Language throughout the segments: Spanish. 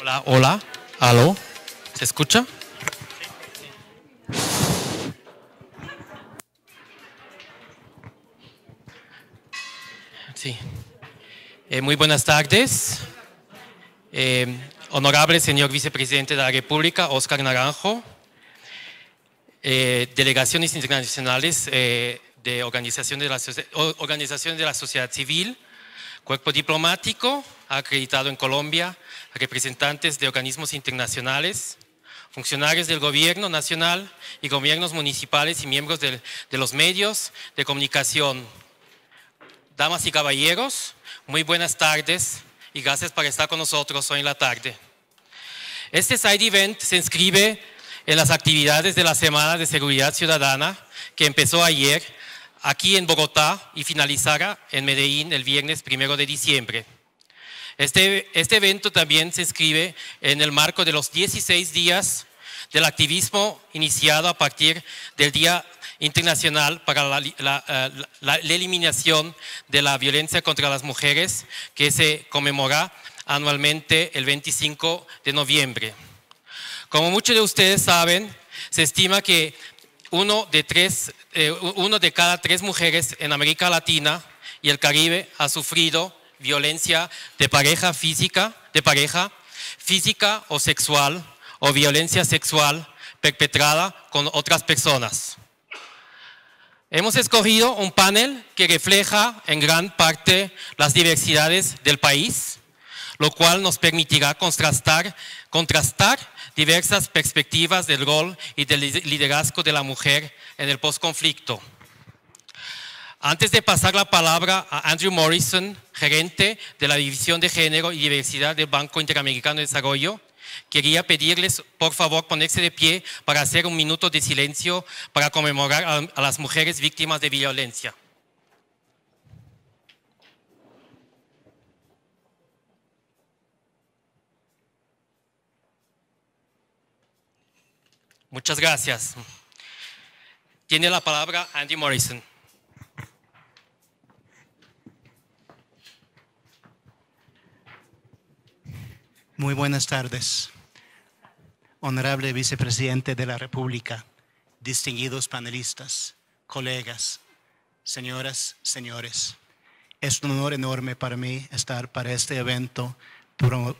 Hola, hola, aló, ¿se escucha? Sí. Muy buenas tardes. Honorable señor vicepresidente de la República, Óscar Naranjo, delegaciones internacionales de organizaciones de la sociedad civil, cuerpo diplomático acreditado en Colombia, representantes de organismos internacionales, funcionarios del gobierno nacional y gobiernos municipales y miembros de los medios de comunicación. Damas y caballeros, muy buenas tardes y gracias por estar con nosotros hoy en la tarde. Este side event se inscribe en las actividades de la Semana de Seguridad Ciudadana que empezó ayer aquí en Bogotá y finalizará en Medellín el viernes 1 de diciembre. Este evento también se inscribe en el marco de los 16 días del activismo iniciado a partir del Día Internacional para la eliminación de la violencia contra las mujeres, que se conmemora anualmente el 25 de noviembre. Como muchos de ustedes saben, se estima que uno de cada 3 mujeres en América Latina y el Caribe ha sufrido violencia de pareja física o sexual, o violencia sexual perpetrada con otras personas. Hemos escogido un panel que refleja en gran parte las diversidades del país, lo cual nos permitirá contrastar diversas perspectivas del rol y del liderazgo de la mujer en el posconflicto. Antes de pasar la palabra a Andrew Morrison, gerente de la División de Género y Diversidad del Banco Interamericano de Desarrollo, quería pedirles, por favor, ponerse de pie para hacer un minuto de silencio para conmemorar a las mujeres víctimas de violencia. Muchas gracias. Tiene la palabra Andy Morrison. Muy buenas tardes, honorable vicepresidente de la República, distinguidos panelistas, colegas, señoras, señores. Es un honor enorme para mí estar para este evento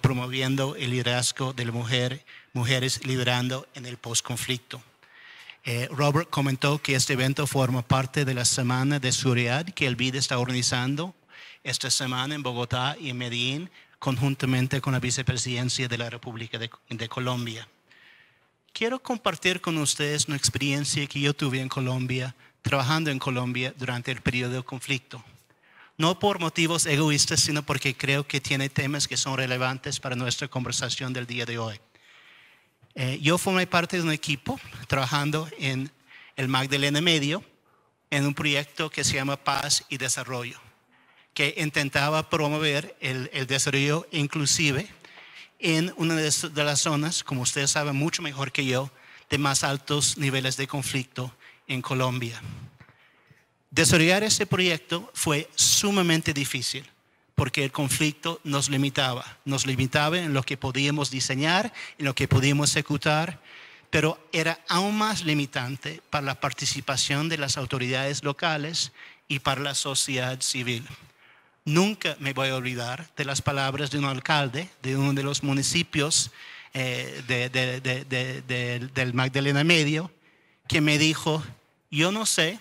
promoviendo el liderazgo de la mujeres liderando en el posconflicto. Robert comentó que este evento forma parte de la Semana de Seguridad que el BID está organizando esta semana en Bogotá y en Medellín, conjuntamente con la Vicepresidencia de la República de Colombia. Quiero compartir con ustedes una experiencia que yo tuve en Colombia, trabajando en Colombia durante el periodo del conflicto. No por motivos egoístas, sino porque creo que tiene temas que son relevantes para nuestra conversación del día de hoy. Yo formé parte de un equipo trabajando en el Magdalena Medio, en un proyecto que se llama Paz y Desarrollo, que intentaba promover el desarrollo inclusive en una de las zonas, como ustedes saben mucho mejor que yo, de más altos niveles de conflicto en Colombia. Desarrollar este proyecto fue sumamente difícil porque el conflicto nos limitaba en lo que podíamos diseñar, en lo que podíamos ejecutar, pero era aún más limitante para la participación de las autoridades locales y para la sociedad civil. Nunca me voy a olvidar de las palabras de un alcalde de uno de los municipios del Magdalena Medio, que me dijo: yo no sé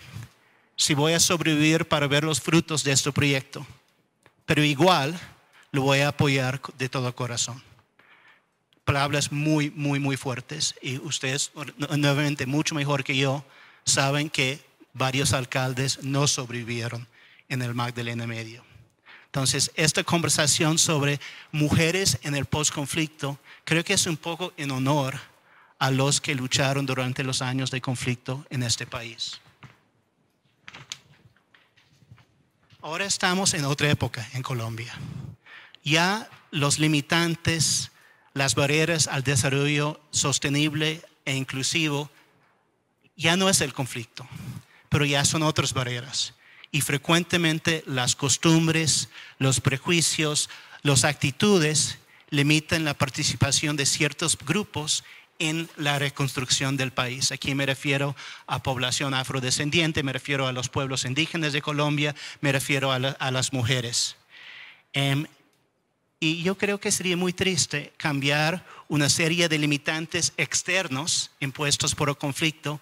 si voy a sobrevivir para ver los frutos de este proyecto, pero igual lo voy a apoyar de todo corazón. Palabras muy, muy, muy fuertes, y ustedes, nuevamente, mucho mejor que yo, saben que varios alcaldes no sobrevivieron en el Magdalena Medio. Entonces, esta conversación sobre mujeres en el posconflicto creo que es un poco en honor a los que lucharon durante los años de conflicto en este país. Ahora estamos en otra época en Colombia. Ya los limitantes, las barreras al desarrollo sostenible e inclusivo, ya no es el conflicto, pero ya son otras barreras. Y frecuentemente las costumbres, los prejuicios, las actitudes limitan la participación de ciertos grupos en la reconstrucción del país. Aquí me refiero a población afrodescendiente, me refiero a los pueblos indígenas de Colombia, me refiero a las mujeres. Y yo creo que sería muy triste cambiar una serie de limitantes externos impuestos por el conflicto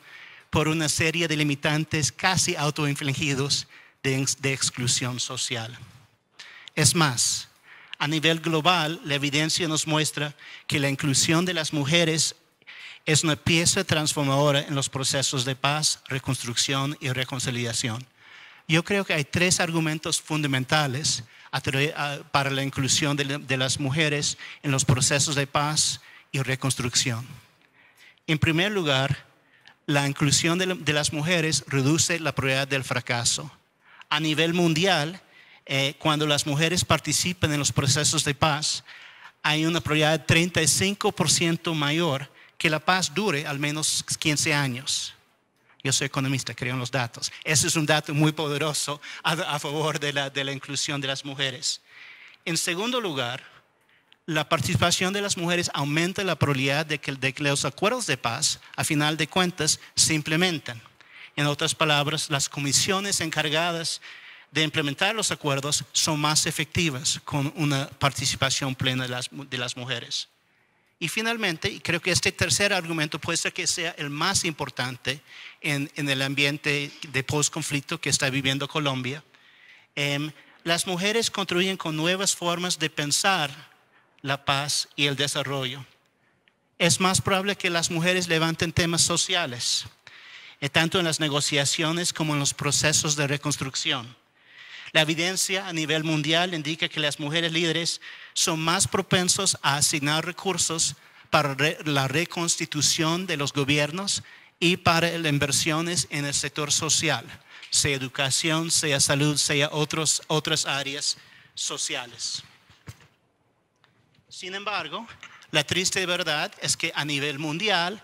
por una serie de limitantes casi autoinfligidos de exclusión social. Es más, a nivel global, la evidencia nos muestra que la inclusión de las mujeres es una pieza transformadora en los procesos de paz, reconstrucción y reconciliación. Yo creo que hay 3 argumentos fundamentales para la inclusión de las mujeres en los procesos de paz y reconstrucción. En primer lugar, la inclusión de las mujeres reduce la probabilidad del fracaso. A nivel mundial, cuando las mujeres participan en los procesos de paz, hay una probabilidad 35% mayor que la paz dure al menos 15 años. Yo soy economista, creo en los datos. Ese es un dato muy poderoso a favor de la inclusión de las mujeres. En segundo lugar, la participación de las mujeres aumenta la probabilidad de que los acuerdos de paz, a final de cuentas, se implementan. En otras palabras, las comisiones encargadas de implementar los acuerdos son más efectivas con una participación plena de las mujeres. Y finalmente, y creo que este tercer argumento puede ser que sea el más importante en el ambiente de postconflicto que está viviendo Colombia, las mujeres contribuyen con nuevas formas de pensar la paz y el desarrollo. Es más probable que las mujeres levanten temas sociales, tanto en las negociaciones como en los procesos de reconstrucción. La evidencia a nivel mundial indica que las mujeres líderes son más propensos a asignar recursos para la reconstitución de los gobiernos y para las inversiones en el sector social, sea educación, sea salud, sea otras áreas sociales. Sin embargo, la triste verdad es que a nivel mundial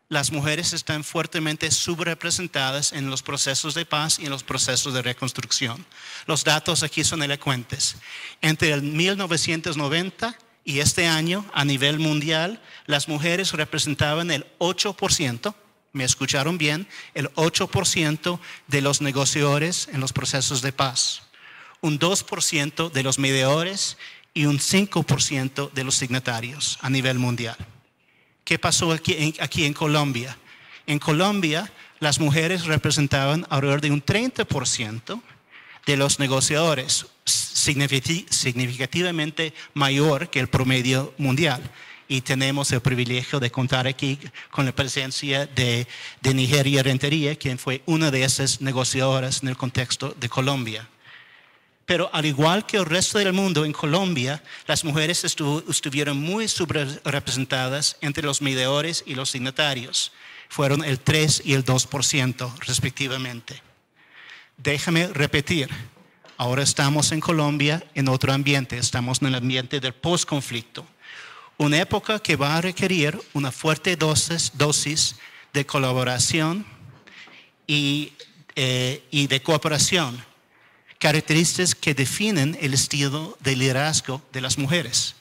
las mujeres están fuertemente subrepresentadas en los procesos de paz y en los procesos de reconstrucción. Los datos aquí son elocuentes. Entre el 1990 y este año, a nivel mundial, las mujeres representaban el 8%, me escucharon bien, el 8% de los negociadores en los procesos de paz, un 2% de los mediadores y un 5% de los signatarios a nivel mundial. ¿Qué pasó aquí en Colombia? En Colombia, las mujeres representaban alrededor de un 30% de los negociadores, significativamente mayor que el promedio mundial. Y tenemos el privilegio de contar aquí con la presencia de Nigeria Rentería, quien fue una de esas negociadoras en el contexto de Colombia. Pero al igual que el resto del mundo, en Colombia, las mujeres estuvieron muy subrepresentadas entre los mediadores y los signatarios. Fueron el 3 y el 2% respectivamente. Déjame repetir, ahora estamos en Colombia en otro ambiente, estamos en el ambiente del postconflicto. Una época que va a requerir una fuerte dosis de colaboración y de cooperación, características que definen el estilo de liderazgo de las mujeres.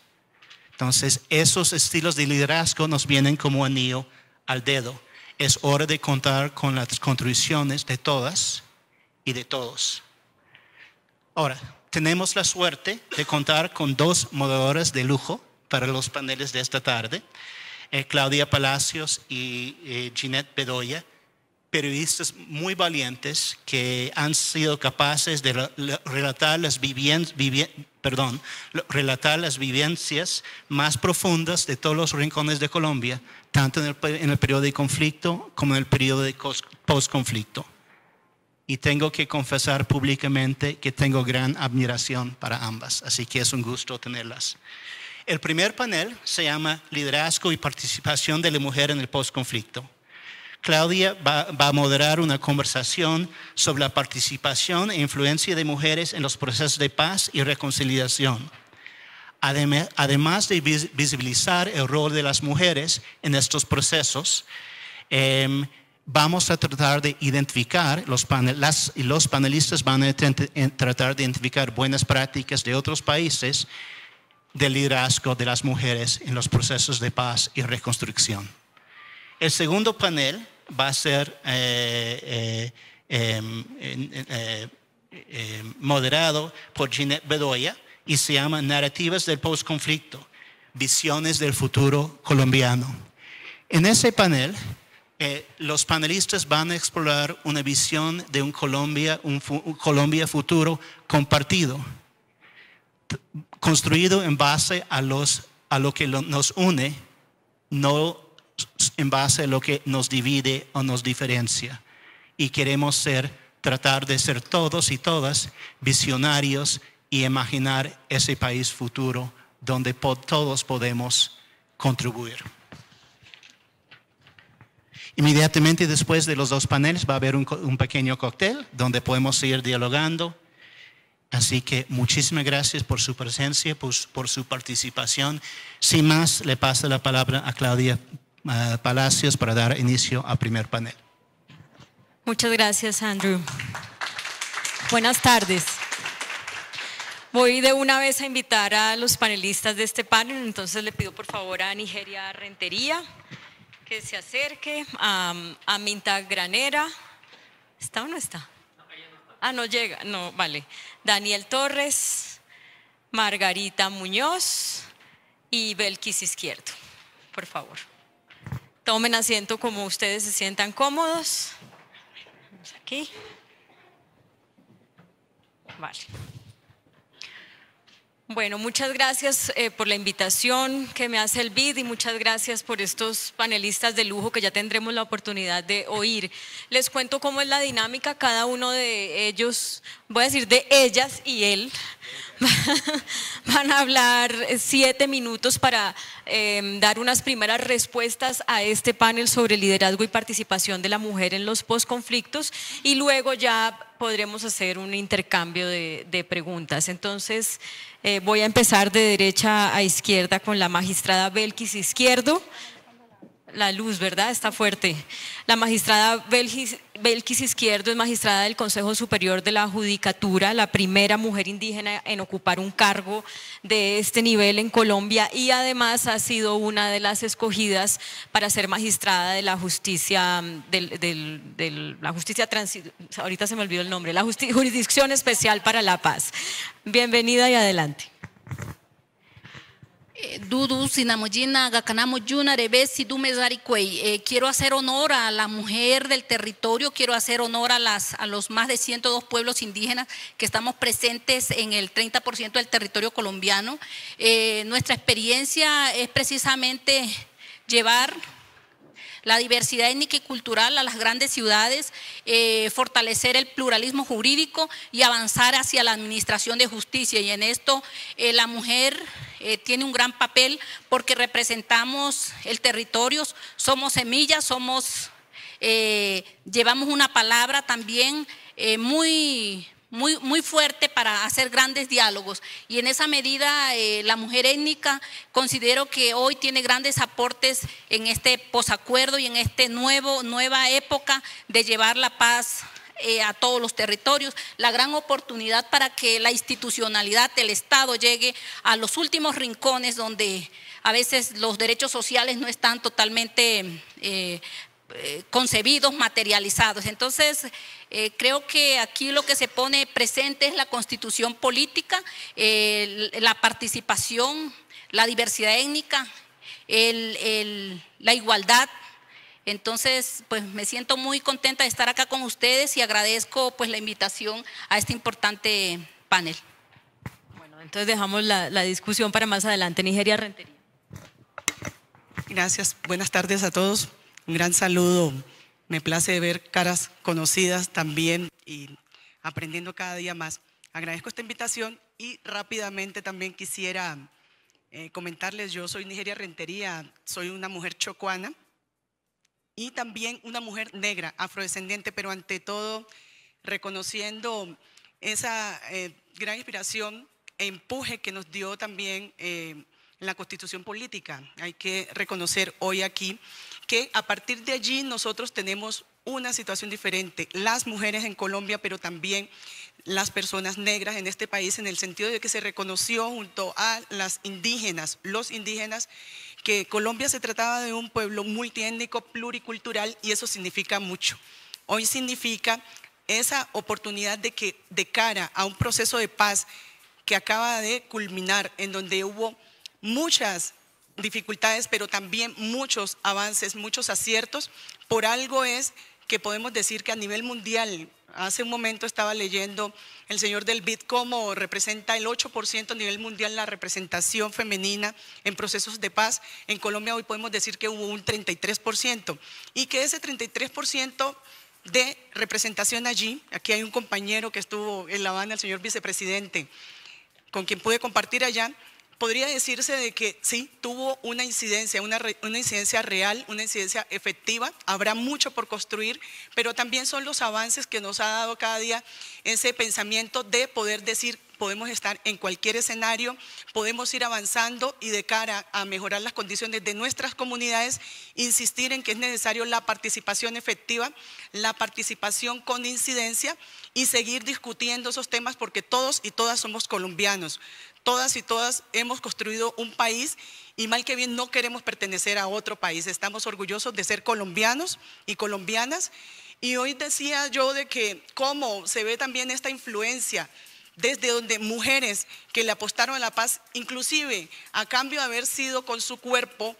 Entonces, esos estilos de liderazgo nos vienen como anillo al dedo. Es hora de contar con las contribuciones de todas y de todos. Ahora, tenemos la suerte de contar con 2 moderadoras de lujo para los paneles de esta tarde, Claudia Palacios y Ginette Bedoya, periodistas muy valientes que han sido capaces de relatar las vivencias más profundas de todos los rincones de Colombia, tanto en el periodo de conflicto como en el periodo de postconflicto. Y tengo que confesar públicamente que tengo gran admiración para ambas, así que es un gusto tenerlas. El primer panel se llama Liderazgo y Participación de la Mujer en el Postconflicto. Claudia va a moderar una conversación sobre la participación e influencia de mujeres en los procesos de paz y reconciliación. Además de visibilizar el rol de las mujeres en estos procesos, vamos a tratar de identificar, los panelistas van a tratar de identificar buenas prácticas de otros países del liderazgo de las mujeres en los procesos de paz y reconstrucción. El segundo panel va a ser moderado por Ginette Bedoya y se llama Narrativas del Postconflicto, Visiones del Futuro Colombiano. En ese panel, los panelistas van a explorar una visión de un Colombia futuro compartido, construido en base a lo que nos une, no en base a lo que nos divide o nos diferencia. Y queremos tratar de ser todos y todas visionarios y imaginar ese país futuro donde todos podemos contribuir. Inmediatamente después de los dos paneles va a haber un pequeño cóctel donde podemos seguir dialogando. Así que muchísimas gracias por su presencia, por su participación. Sin más, le paso la palabra a Claudia Palacios para dar inicio al primer panel. Muchas gracias, Andrew. Buenas tardes. Voy de una vez a invitar a los panelistas de este panel, entonces le pido por favor a Nigeria Rentería que se acerque, a Minta Granera. ¿Está o no está? Ah, no llega, no, vale. Daniel Torres, Margarita Muñoz y Belkis Izquierdo, por favor. Tomen asiento como ustedes se sientan cómodos. Vamos aquí. Vale. Bueno, muchas gracias por la invitación que me hace el BID y muchas gracias por estos panelistas de lujo que ya tendremos la oportunidad de oír. Les cuento cómo es la dinámica, cada uno de ellos, voy a decir de ellas y él, van a hablar 7 minutos para dar unas primeras respuestas a este panel sobre liderazgo y participación de la mujer en los postconflictos y luego ya podremos hacer un intercambio de preguntas. Entonces voy a empezar de derecha a izquierda con la magistrada Belkis Izquierdo. La luz, ¿verdad? Está fuerte. La magistrada Belkis Izquierdo es magistrada del Consejo Superior de la Judicatura, la primera mujer indígena en ocupar un cargo de este nivel en Colombia y además ha sido una de las escogidas para ser magistrada de la justicia, ahorita se me olvidó el nombre, la Jurisdicción Especial para la Paz. Bienvenida y adelante. Dudu Sinamojina Gakanamo Yuna Revés Sidume Zaricuey. Quiero hacer honor a la mujer del territorio, quiero hacer honor a los más de 102 pueblos indígenas que estamos presentes en el 30% del territorio colombiano. Nuestra experiencia es precisamente llevar la diversidad étnica y cultural a las grandes ciudades, fortalecer el pluralismo jurídico y avanzar hacia la administración de justicia. Y en esto la mujer tiene un gran papel porque representamos el territorio, somos semillas, llevamos una palabra también muy fuerte para hacer grandes diálogos y en esa medida la mujer étnica considero que hoy tiene grandes aportes en este posacuerdo y en este nueva época de llevar la paz a todos los territorios, la gran oportunidad para que la institucionalidad del Estado llegue a los últimos rincones donde a veces los derechos sociales no están totalmente concebidos, materializados. Entonces, creo que aquí lo que se pone presente es la constitución política, la participación, la diversidad étnica, la igualdad. Entonces, pues me siento muy contenta de estar acá con ustedes y agradezco pues la invitación a este importante panel. Bueno, entonces dejamos la discusión para más adelante. Nigeria Rentería. Gracias, buenas tardes a todos. Un gran saludo, me place ver caras conocidas también y aprendiendo cada día más. Agradezco esta invitación y rápidamente también quisiera comentarles, yo soy Nigeria Rentería, soy una mujer chocuana y también una mujer negra, afrodescendiente, pero ante todo reconociendo esa gran inspiración e empuje que nos dio también en la Constitución Política. Hay que reconocer hoy aquí que a partir de allí nosotros tenemos una situación diferente, las mujeres en Colombia, pero también las personas negras en este país, en el sentido de que se reconoció junto a las indígenas, los indígenas, que Colombia se trataba de un pueblo multiétnico, pluricultural, y eso significa mucho. Hoy significa esa oportunidad de que de cara a un proceso de paz que acaba de culminar, en donde hubo muchas dificultades, pero también muchos avances, muchos aciertos, por algo es que podemos decir que a nivel mundial, hace un momento estaba leyendo el señor del BID cómo representa el 8% a nivel mundial la representación femenina en procesos de paz. En Colombia hoy podemos decir que hubo un 33% y que ese 33% de representación allí, aquí hay un compañero que estuvo en La Habana, el señor vicepresidente, con quien pude compartir allá, podría decirse de que sí, tuvo una incidencia, una incidencia real, una incidencia efectiva. Habrá mucho por construir, pero también son los avances que nos ha dado cada día ese pensamiento de poder decir, podemos estar en cualquier escenario, podemos ir avanzando y de cara a mejorar las condiciones de nuestras comunidades, insistir en que es necesario la participación efectiva, la participación con incidencia y seguir discutiendo esos temas porque todos y todas somos colombianos. Todas y todas hemos construido un país y mal que bien no queremos pertenecer a otro país. Estamos orgullosos de ser colombianos y colombianas. Y hoy decía yo de que cómo se ve también esta influencia desde donde mujeres que le apostaron a la paz, inclusive a cambio de haber sido con su cuerpo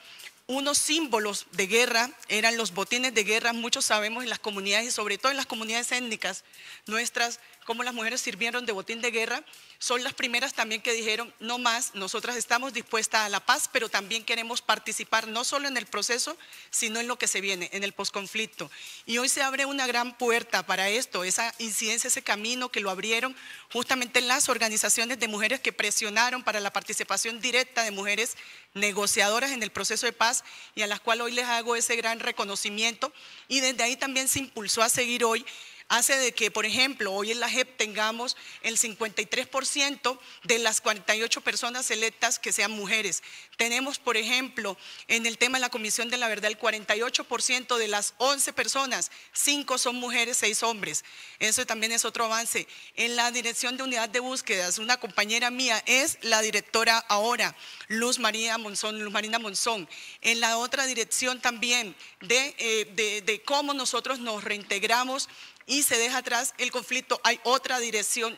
unos símbolos de guerra, eran los botines de guerra, muchos sabemos en las comunidades y sobre todo en las comunidades étnicas nuestras, cómo las mujeres sirvieron de botín de guerra, son las primeras también que dijeron, no más, nosotras estamos dispuestas a la paz, pero también queremos participar no solo en el proceso, sino en lo que se viene, en el posconflicto. Y hoy se abre una gran puerta para esto, esa incidencia, ese camino que lo abrieron justamente las organizaciones de mujeres que presionaron para la participación directa de mujeres negociadoras en el proceso de paz y a las cuales hoy les hago ese gran reconocimiento y desde ahí también se impulsó a seguir hoy, hace de que, por ejemplo, hoy en la JEP tengamos el 53% de las 48 personas electas que sean mujeres. Tenemos, por ejemplo, en el tema de la Comisión de la Verdad, el 48% de las 11 personas, 5 son mujeres, 6 hombres. Eso también es otro avance. En la Dirección de Unidad de Búsquedas, una compañera mía es la directora ahora, Luz Marina Monzón. En la otra dirección también de cómo nosotros nos reintegramos y se deja atrás el conflicto. Hay otra dirección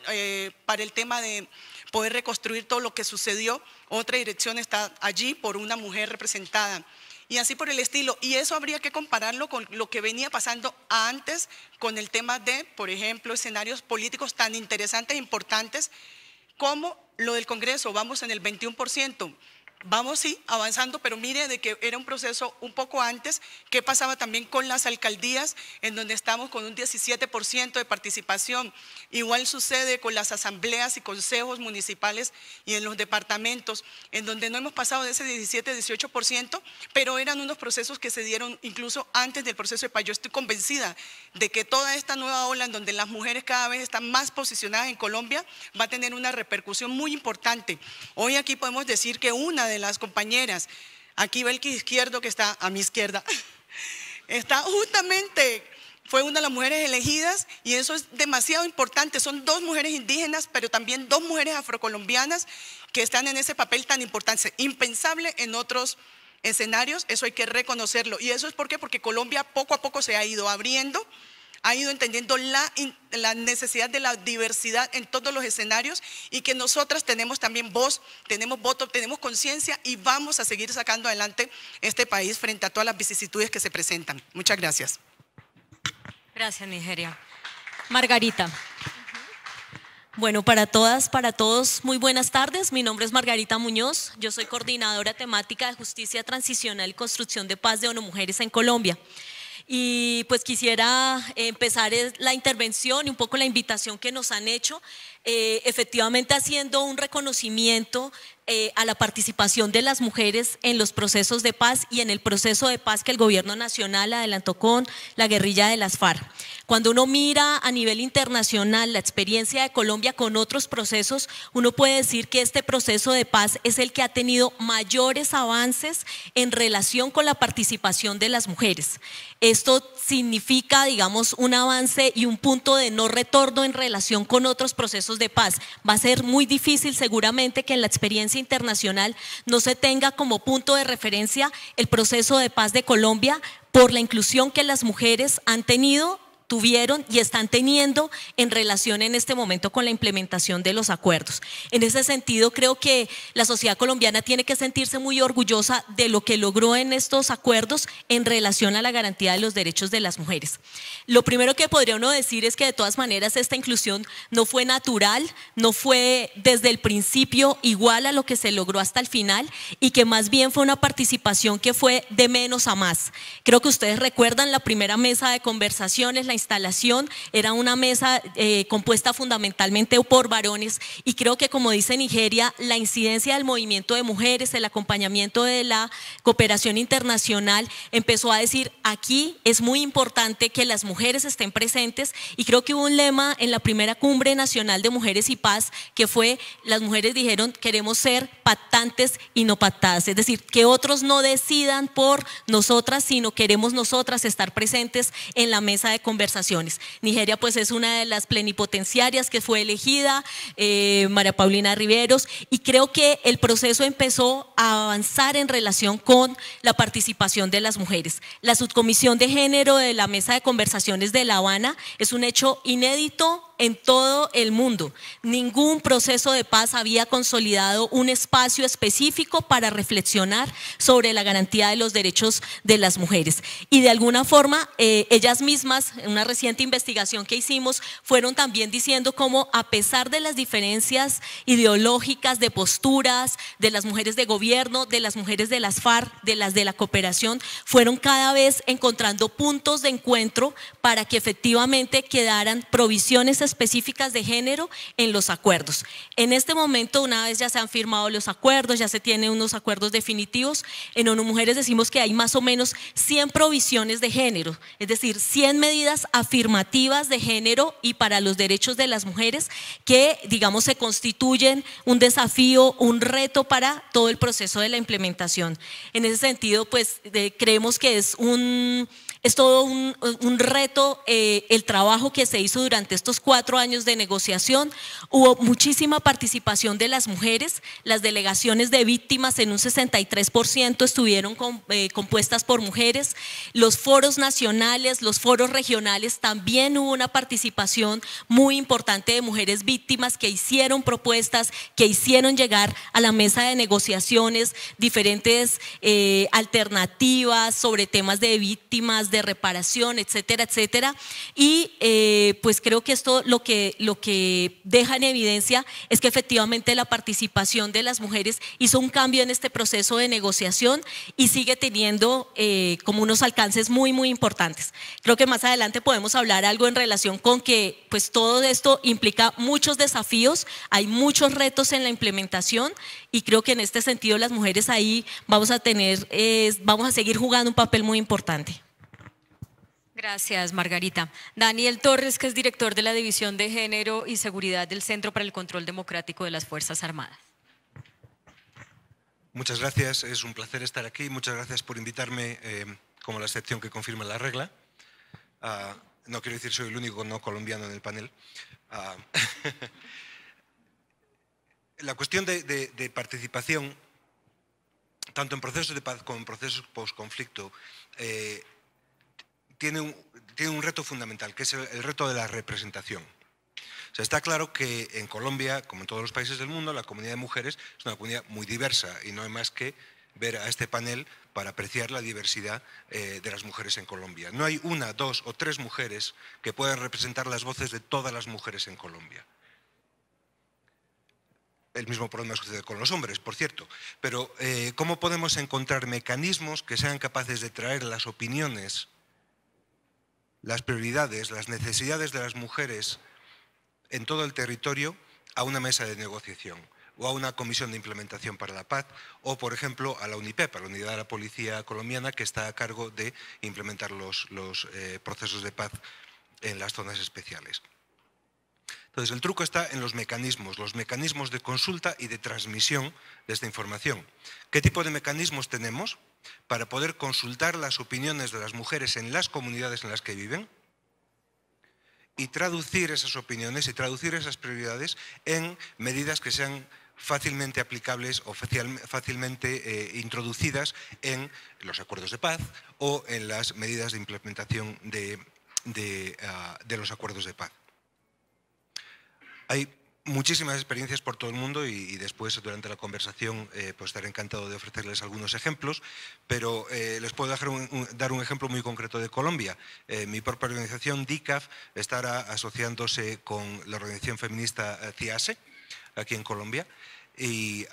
para el tema de poder reconstruir todo lo que sucedió. Otra dirección está allí por una mujer representada. Y así por el estilo. Y eso habría que compararlo con lo que venía pasando antes con el tema de, por ejemplo, escenarios políticos tan interesantes e importantes como lo del Congreso. Vamos en el 21%. Vamos sí avanzando, pero mire de que era un proceso un poco antes. ¿Qué pasaba también con las alcaldías en donde estamos con un 17% de participación? Igual sucede con las asambleas y consejos municipales y en los departamentos en donde no hemos pasado de ese 17-18%, pero eran unos procesos que se dieron incluso antes del proceso de paz. Yo estoy convencida de que toda esta nueva ola en donde las mujeres cada vez están más posicionadas en Colombia va a tener una repercusión muy importante. Hoy aquí podemos decir que una de las compañeras, aquí Belki Izquierdo, que está a mi izquierda, está justamente, fue una de las mujeres elegidas y eso es demasiado importante. Son 2 mujeres indígenas, pero también 2 mujeres afrocolombianas que están en ese papel tan importante, impensable en otros escenarios. Eso hay que reconocerlo. ¿Y eso es por qué? Porque Colombia poco a poco se ha ido abriendo, ha ido entendiendo la necesidad de la diversidad en todos los escenarios y que nosotras tenemos también voz, tenemos voto, tenemos conciencia y vamos a seguir sacando adelante este país frente a todas las vicisitudes que se presentan. Muchas gracias. Gracias, Nigeria. Margarita. Bueno, para todas, para todos, muy buenas tardes. Mi nombre es Margarita Muñoz. Yo soy coordinadora temática de Justicia Transicional y Construcción de Paz de ONU Mujeres en Colombia. Y pues quisiera empezar la intervención y un poco la invitación que nos han hecho, efectivamente haciendo un reconocimiento a la participación de las mujeres en los procesos de paz y en el proceso de paz que el gobierno nacional adelantó con la guerrilla de las FARC. Cuando uno mira a nivel internacional la experiencia de Colombia con otros procesos, uno puede decir que este proceso de paz es el que ha tenido mayores avances en relación con la participación de las mujeres. Esto significa, digamos, un avance y un punto de no retorno en relación con otros procesos de paz. Va a ser muy difícil seguramente que en la experiencia internacional no se tenga como punto de referencia el proceso de paz de Colombia por la inclusión que las mujeres han tenido, tuvieron y están teniendo en relación en este momento con la implementación de los acuerdos. En ese sentido, creo que la sociedad colombiana tiene que sentirse muy orgullosa de lo que logró en estos acuerdos en relación a la garantía de los derechos de las mujeres. Lo primero que podría uno decir es que de todas maneras esta inclusión no fue natural, no fue desde el principio igual a lo que se logró hasta el final y que más bien fue una participación que fue de menos a más. Creo que ustedes recuerdan la primera mesa de conversaciones, la instalación era una mesa compuesta fundamentalmente por varones y creo que, como dice Nigeria, la incidencia del movimiento de mujeres, el acompañamiento de la cooperación internacional empezó a decir: aquí es muy importante que las mujeres estén presentes, y creo que hubo un lema en la primera Cumbre Nacional de Mujeres y Paz que fue: las mujeres dijeron queremos ser pactantes y no pactadas, es decir, que otros no decidan por nosotras, sino queremos nosotras estar presentes en la mesa de conversaciones. Nigeria pues es una de las plenipotenciarias que fue elegida, María Paulina Riveros, y creo que el proceso empezó a avanzar en relación con la participación de las mujeres. La subcomisión de género de la mesa de conversaciones de La Habana es un hecho inédito en todo el mundo. Ningún proceso de paz había consolidado un espacio específico para reflexionar sobre la garantía de los derechos de las mujeres. Y de alguna forma, ellas mismas, en una reciente investigación que hicimos, fueron también diciendo cómo, a pesar de las diferencias ideológicas, de posturas, de las mujeres de gobierno, de las mujeres de las FARC, de las de la cooperación, fueron cada vez encontrando puntos de encuentro para que efectivamente quedaran provisiones específicas de género en los acuerdos. En este momento, una vez ya se han firmado los acuerdos, ya se tienen unos acuerdos definitivos, en ONU Mujeres decimos que hay más o menos 100 provisiones de género, es decir, 100 medidas afirmativas de género y para los derechos de las mujeres que, digamos, se constituyen un desafío, un reto para todo el proceso de la implementación. En ese sentido, pues creemos que es todo un reto el trabajo que se hizo durante estos 4 años de negociación. Hubo muchísima participación de las mujeres, las delegaciones de víctimas en un 63% estuvieron compuestas por mujeres, los foros nacionales, los foros regionales, también hubo una participación muy importante de mujeres víctimas que hicieron propuestas, que hicieron llegar a la mesa de negociaciones diferentes alternativas sobre temas de víctimas, de reparación, etcétera, etcétera. Y pues creo que esto lo que deja en evidencia es que efectivamente la participación de las mujeres hizo un cambio en este proceso de negociación y sigue teniendo como unos alcances muy, muy importantes. Creo que más adelante podemos hablar algo en relación con que pues todo esto implica muchos desafíos, hay muchos retos en la implementación y creo que en este sentido las mujeres ahí vamos a seguir jugando un papel muy importante. Gracias, Margarita. Daniel Torres, que es director de la División de Género y Seguridad del Centro para el Control Democrático de las Fuerzas Armadas. Muchas gracias, es un placer estar aquí. Muchas gracias por invitarme como la excepción que confirma la regla. No quiero decir soy el único no colombiano en el panel. La cuestión de participación, tanto en procesos de paz como en procesos post-conflicto, tiene un reto fundamental, que es el reto de la representación. O sea, está claro que en Colombia, como en todos los países del mundo, la comunidad de mujeres es una comunidad muy diversa y no hay más que ver a este panel para apreciar la diversidad de las mujeres en Colombia. No hay 1, 2 o 3 mujeres que puedan representar las voces de todas las mujeres en Colombia. El mismo problema sucede con los hombres, por cierto. Pero ¿cómo podemos encontrar mecanismos que sean capaces de traer las opiniones, las prioridades, las necesidades de las mujeres en todo el territorio a una mesa de negociación? o a una comisión de implementación para la paz, o por ejemplo a la UNIPEP, a la Unidad de la Policía Colombiana, que está a cargo de implementar los procesos de paz en las zonas especiales. Entonces el truco está en los mecanismos de consulta y de transmisión de esta información. ¿Qué tipo de mecanismos tenemos para poder consultar las opiniones de las mujeres en las comunidades en las que viven y traducir esas opiniones y traducir esas prioridades en medidas que sean fácilmente aplicables o fácilmente introducidas en los acuerdos de paz o en las medidas de implementación de los acuerdos de paz? Hay muchísimas experiencias por todo el mundo y después durante la conversación pues estaré encantado de ofrecerles algunos ejemplos, pero les puedo dar un ejemplo muy concreto de Colombia. Mi propia organización, DICAF, estará asociándose con la organización feminista CIASE, aquí en Colombia, y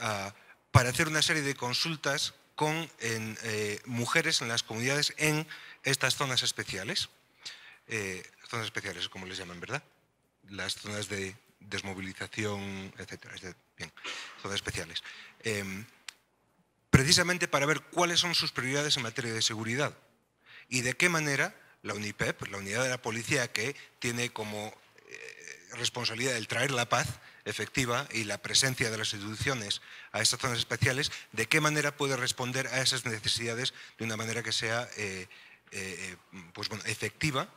para hacer una serie de consultas con mujeres en las comunidades en estas zonas especiales. Zonas especiales, como les llaman, ¿verdad? Las zonas de desmovilización, etcétera. Bien, zonas especiales. Precisamente para ver cuáles son sus prioridades en materia de seguridad y de qué manera la UNIPEP, la Unidad de la Policía, que tiene como responsabilidad el traer la paz efectiva y la presencia de las instituciones a estas zonas especiales, de qué manera puede responder a esas necesidades de una manera que sea pues bueno, efectiva,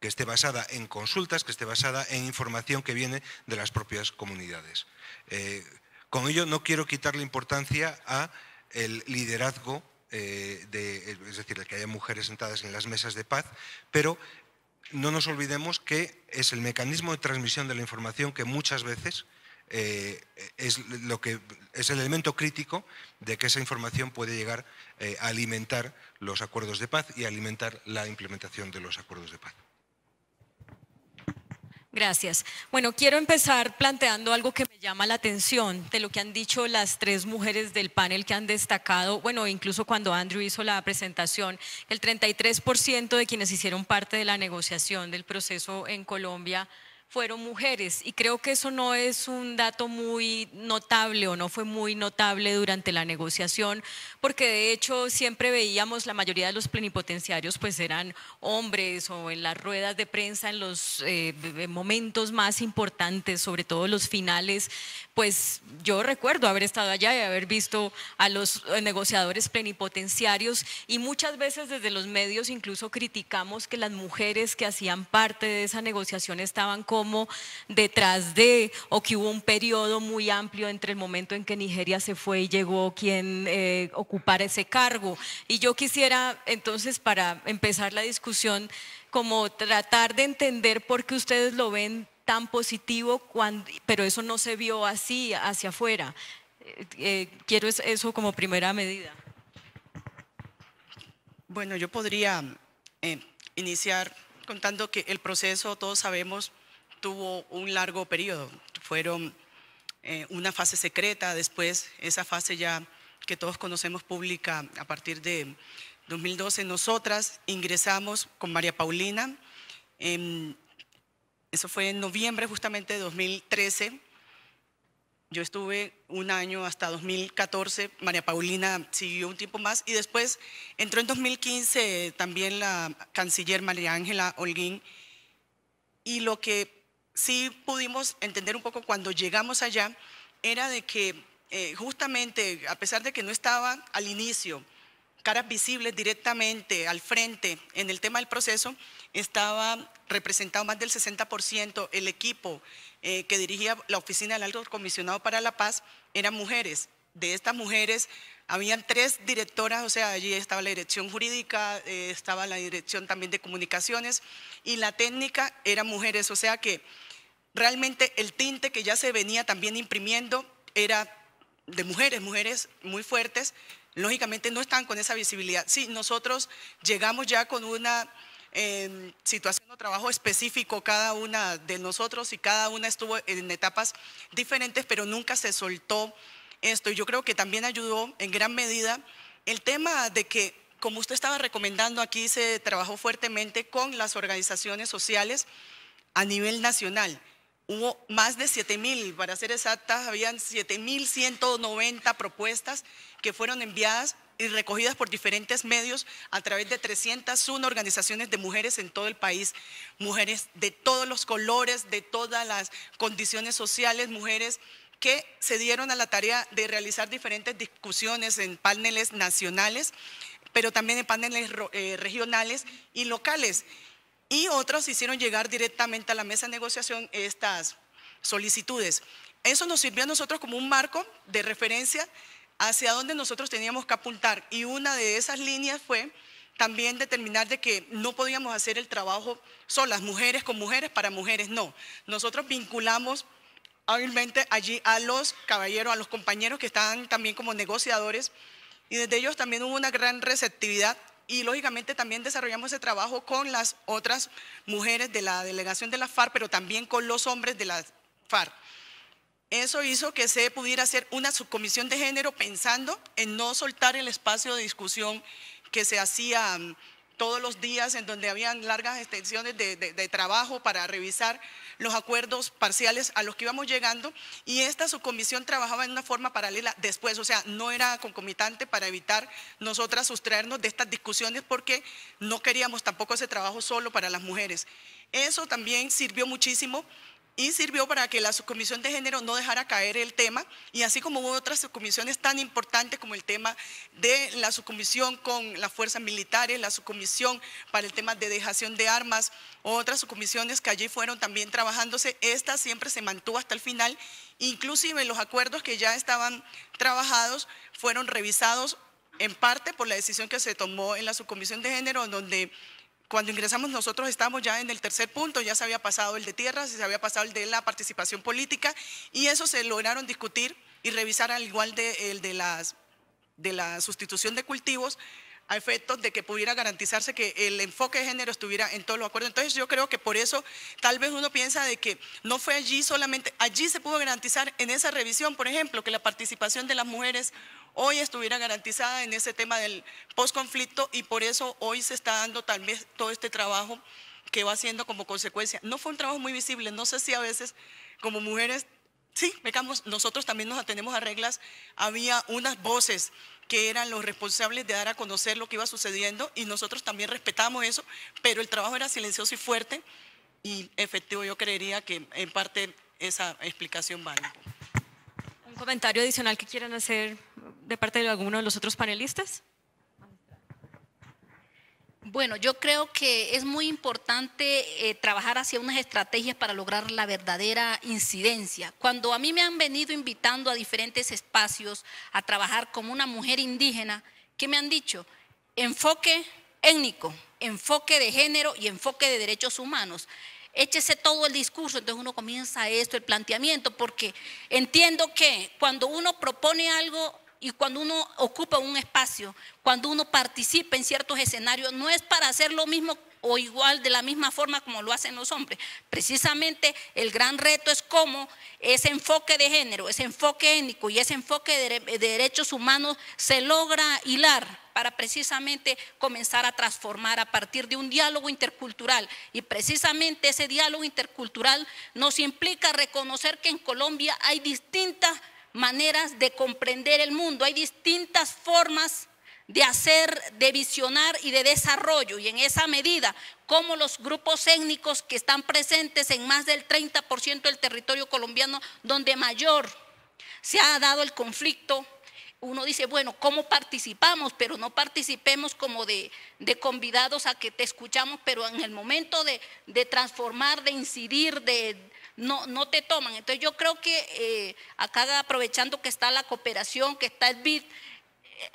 que esté basada en consultas, que esté basada en información que viene de las propias comunidades. Con ello no quiero quitarle importancia a el liderazgo, es decir, el que haya mujeres sentadas en las mesas de paz, pero no nos olvidemos que es el mecanismo de transmisión de la información que muchas veces es el elemento crítico de que esa información puede llegar a alimentar los acuerdos de paz y alimentar la implementación de los acuerdos de paz. Gracias. Bueno, quiero empezar planteando algo que me llama la atención de lo que han dicho las tres mujeres del panel que han destacado, bueno, incluso cuando Andrew hizo la presentación, el 33% de quienes hicieron parte de la negociación del proceso en Colombia fueron mujeres, y creo que eso no es un dato muy notable o no fue muy notable durante la negociación, porque de hecho siempre veíamos la mayoría de los plenipotenciarios pues eran hombres, o en las ruedas de prensa en los momentos más importantes, sobre todo los finales, pues yo recuerdo haber estado allá y haber visto a los negociadores plenipotenciarios, y muchas veces desde los medios incluso criticamos que las mujeres que hacían parte de esa negociación estaban como detrás de, o que hubo un periodo muy amplio entre el momento en que Nigeria se fue y llegó quien ocupara ese cargo. Y yo quisiera entonces, para empezar la discusión, como tratar de entender por qué ustedes lo ven tan positivo, pero eso no se vio así hacia afuera. Quiero eso como primera medida. Bueno, yo podría iniciar contando que el proceso, todos sabemos, tuvo un largo periodo. Fueron una fase secreta, después esa fase ya que todos conocemos pública a partir de 2012. Nosotras ingresamos con María Paulina, eso fue en noviembre justamente de 2013. Yo estuve un año hasta 2014, María Paulina siguió un tiempo más y después entró en 2015 también la canciller María Ángela Holguín, y lo que sí pudimos entender un poco cuando llegamos allá era de que justamente a pesar de que no estaba al inicio caras visibles directamente al frente en el tema del proceso, estaba representado más del 60%, el equipo que dirigía la oficina del Alto Comisionado para la Paz eran mujeres. De estas mujeres habían 3 directoras, o sea, allí estaba la dirección jurídica, estaba la dirección también de comunicaciones, y la técnica eran mujeres, o sea que realmente el tinte que ya se venía también imprimiendo era de mujeres, mujeres muy fuertes. Lógicamente no están con esa visibilidad. Sí, nosotros llegamos ya con una situación o trabajo específico cada una de nosotros, y cada una estuvo en etapas diferentes, pero nunca se soltó esto. Y yo creo que también ayudó en gran medida el tema de que, como usted estaba recomendando, aquí se trabajó fuertemente con las organizaciones sociales a nivel nacional. Hubo más de 7.000, para ser exactas, habían 7.190 propuestas que fueron enviadas y recogidas por diferentes medios a través de 301 organizaciones de mujeres en todo el país, mujeres de todos los colores, de todas las condiciones sociales, mujeres que se dieron a la tarea de realizar diferentes discusiones en paneles nacionales, pero también en paneles regionales y locales. Y otros hicieron llegar directamente a la mesa de negociación estas solicitudes. Eso nos sirvió a nosotros como un marco de referencia hacia dónde nosotros teníamos que apuntar. Y una de esas líneas fue también determinar de que no podíamos hacer el trabajo solas, mujeres con mujeres para mujeres, no. Nosotros vinculamos hábilmente allí a los caballeros, a los compañeros que estaban también como negociadores, y desde ellos también hubo una gran receptividad. Y lógicamente también desarrollamos ese trabajo con las otras mujeres de la delegación de la FARC, pero también con los hombres de la FARC. Eso hizo que se pudiera hacer una subcomisión de género pensando en no soltar el espacio de discusión que se hacía todos los días, en donde habían largas extensiones de trabajo para revisar los acuerdos parciales a los que íbamos llegando, y esta subcomisión trabajaba en una forma paralela después, o sea, no era concomitante, para evitar nosotras sustraernos de estas discusiones, porque no queríamos tampoco ese trabajo solo para las mujeres. Eso también sirvió muchísimo. Y sirvió para que la subcomisión de género no dejara caer el tema, y así como hubo otras subcomisiones tan importantes como el tema de la subcomisión con las fuerzas militares, la subcomisión para el tema de dejación de armas, otras subcomisiones que allí fueron también trabajándose, esta siempre se mantuvo hasta el final. Inclusive los acuerdos que ya estaban trabajados fueron revisados en parte por la decisión que se tomó en la subcomisión de género, donde cuando ingresamos nosotros estábamos ya en el tercer punto, ya se había pasado el de tierras, se había pasado el de la participación política, y eso se lograron discutir y revisar, al igual de el de la sustitución de cultivos, a efectos de que pudiera garantizarse que el enfoque de género estuviera en todos los acuerdos. Entonces yo creo que por eso tal vez uno piensa de que no fue allí solamente, allí se pudo garantizar en esa revisión, por ejemplo, que la participación de las mujeres hoy estuviera garantizada en ese tema del posconflicto, y por eso hoy se está dando tal vez todo este trabajo que va haciendo como consecuencia. No fue un trabajo muy visible, no sé si a veces como mujeres, sí, nosotros también nos atenemos a reglas, había unas voces que eran los responsables de dar a conocer lo que iba sucediendo, y nosotros también respetamos eso, pero el trabajo era silencioso y fuerte y efectivo. Yo creería que en parte esa explicación vale. ¿Un comentario adicional que quieran hacer de parte de alguno de los otros panelistas? Bueno, yo creo que es muy importante trabajar hacia unas estrategias para lograr la verdadera incidencia. Cuando a mí me han venido invitando a diferentes espacios a trabajar como una mujer indígena, ¿qué me han dicho? Enfoque étnico, enfoque de género y enfoque de derechos humanos. Échese todo el discurso. Entonces uno comienza esto, el planteamiento, porque entiendo que cuando uno propone algo y cuando uno ocupa un espacio, cuando uno participa en ciertos escenarios, no es para hacer lo mismo o igual de la misma forma como lo hacen los hombres. Precisamente el gran reto es cómo ese enfoque de género, ese enfoque étnico y ese enfoque de derechos humanos se logra hilar para precisamente comenzar a transformar a partir de un diálogo intercultural. Y precisamente ese diálogo intercultural nos implica reconocer que en Colombia hay distintas maneras de comprender el mundo, hay distintas formas de hacer, de visionar y de desarrollo, y en esa medida, como los grupos étnicos que están presentes en más del 30% del territorio colombiano, donde mayor se ha dado el conflicto, uno dice, bueno, ¿cómo participamos? Pero no participemos como de convidados a que te escuchamos, pero en el momento de transformar, de incidir, no te toman. Entonces yo creo que acá, aprovechando que está la cooperación, que está el BID,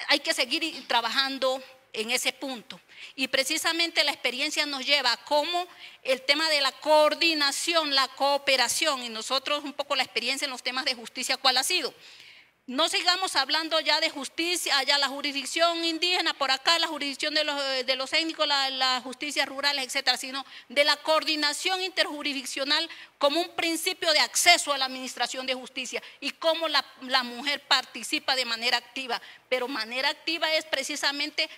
hay que seguir trabajando en ese punto. Y precisamente la experiencia nos lleva a cómo el tema de la coordinación, la cooperación, y nosotros un poco la experiencia en los temas de justicia, ¿cuál ha sido? No sigamos hablando ya de justicia, allá la jurisdicción indígena, por acá la jurisdicción de los étnicos, la justicia rurales, etcétera, sino de la coordinación interjurisdiccional como un principio de acceso a la administración de justicia, y cómo la mujer participa de manera activa. Pero manera activa es precisamente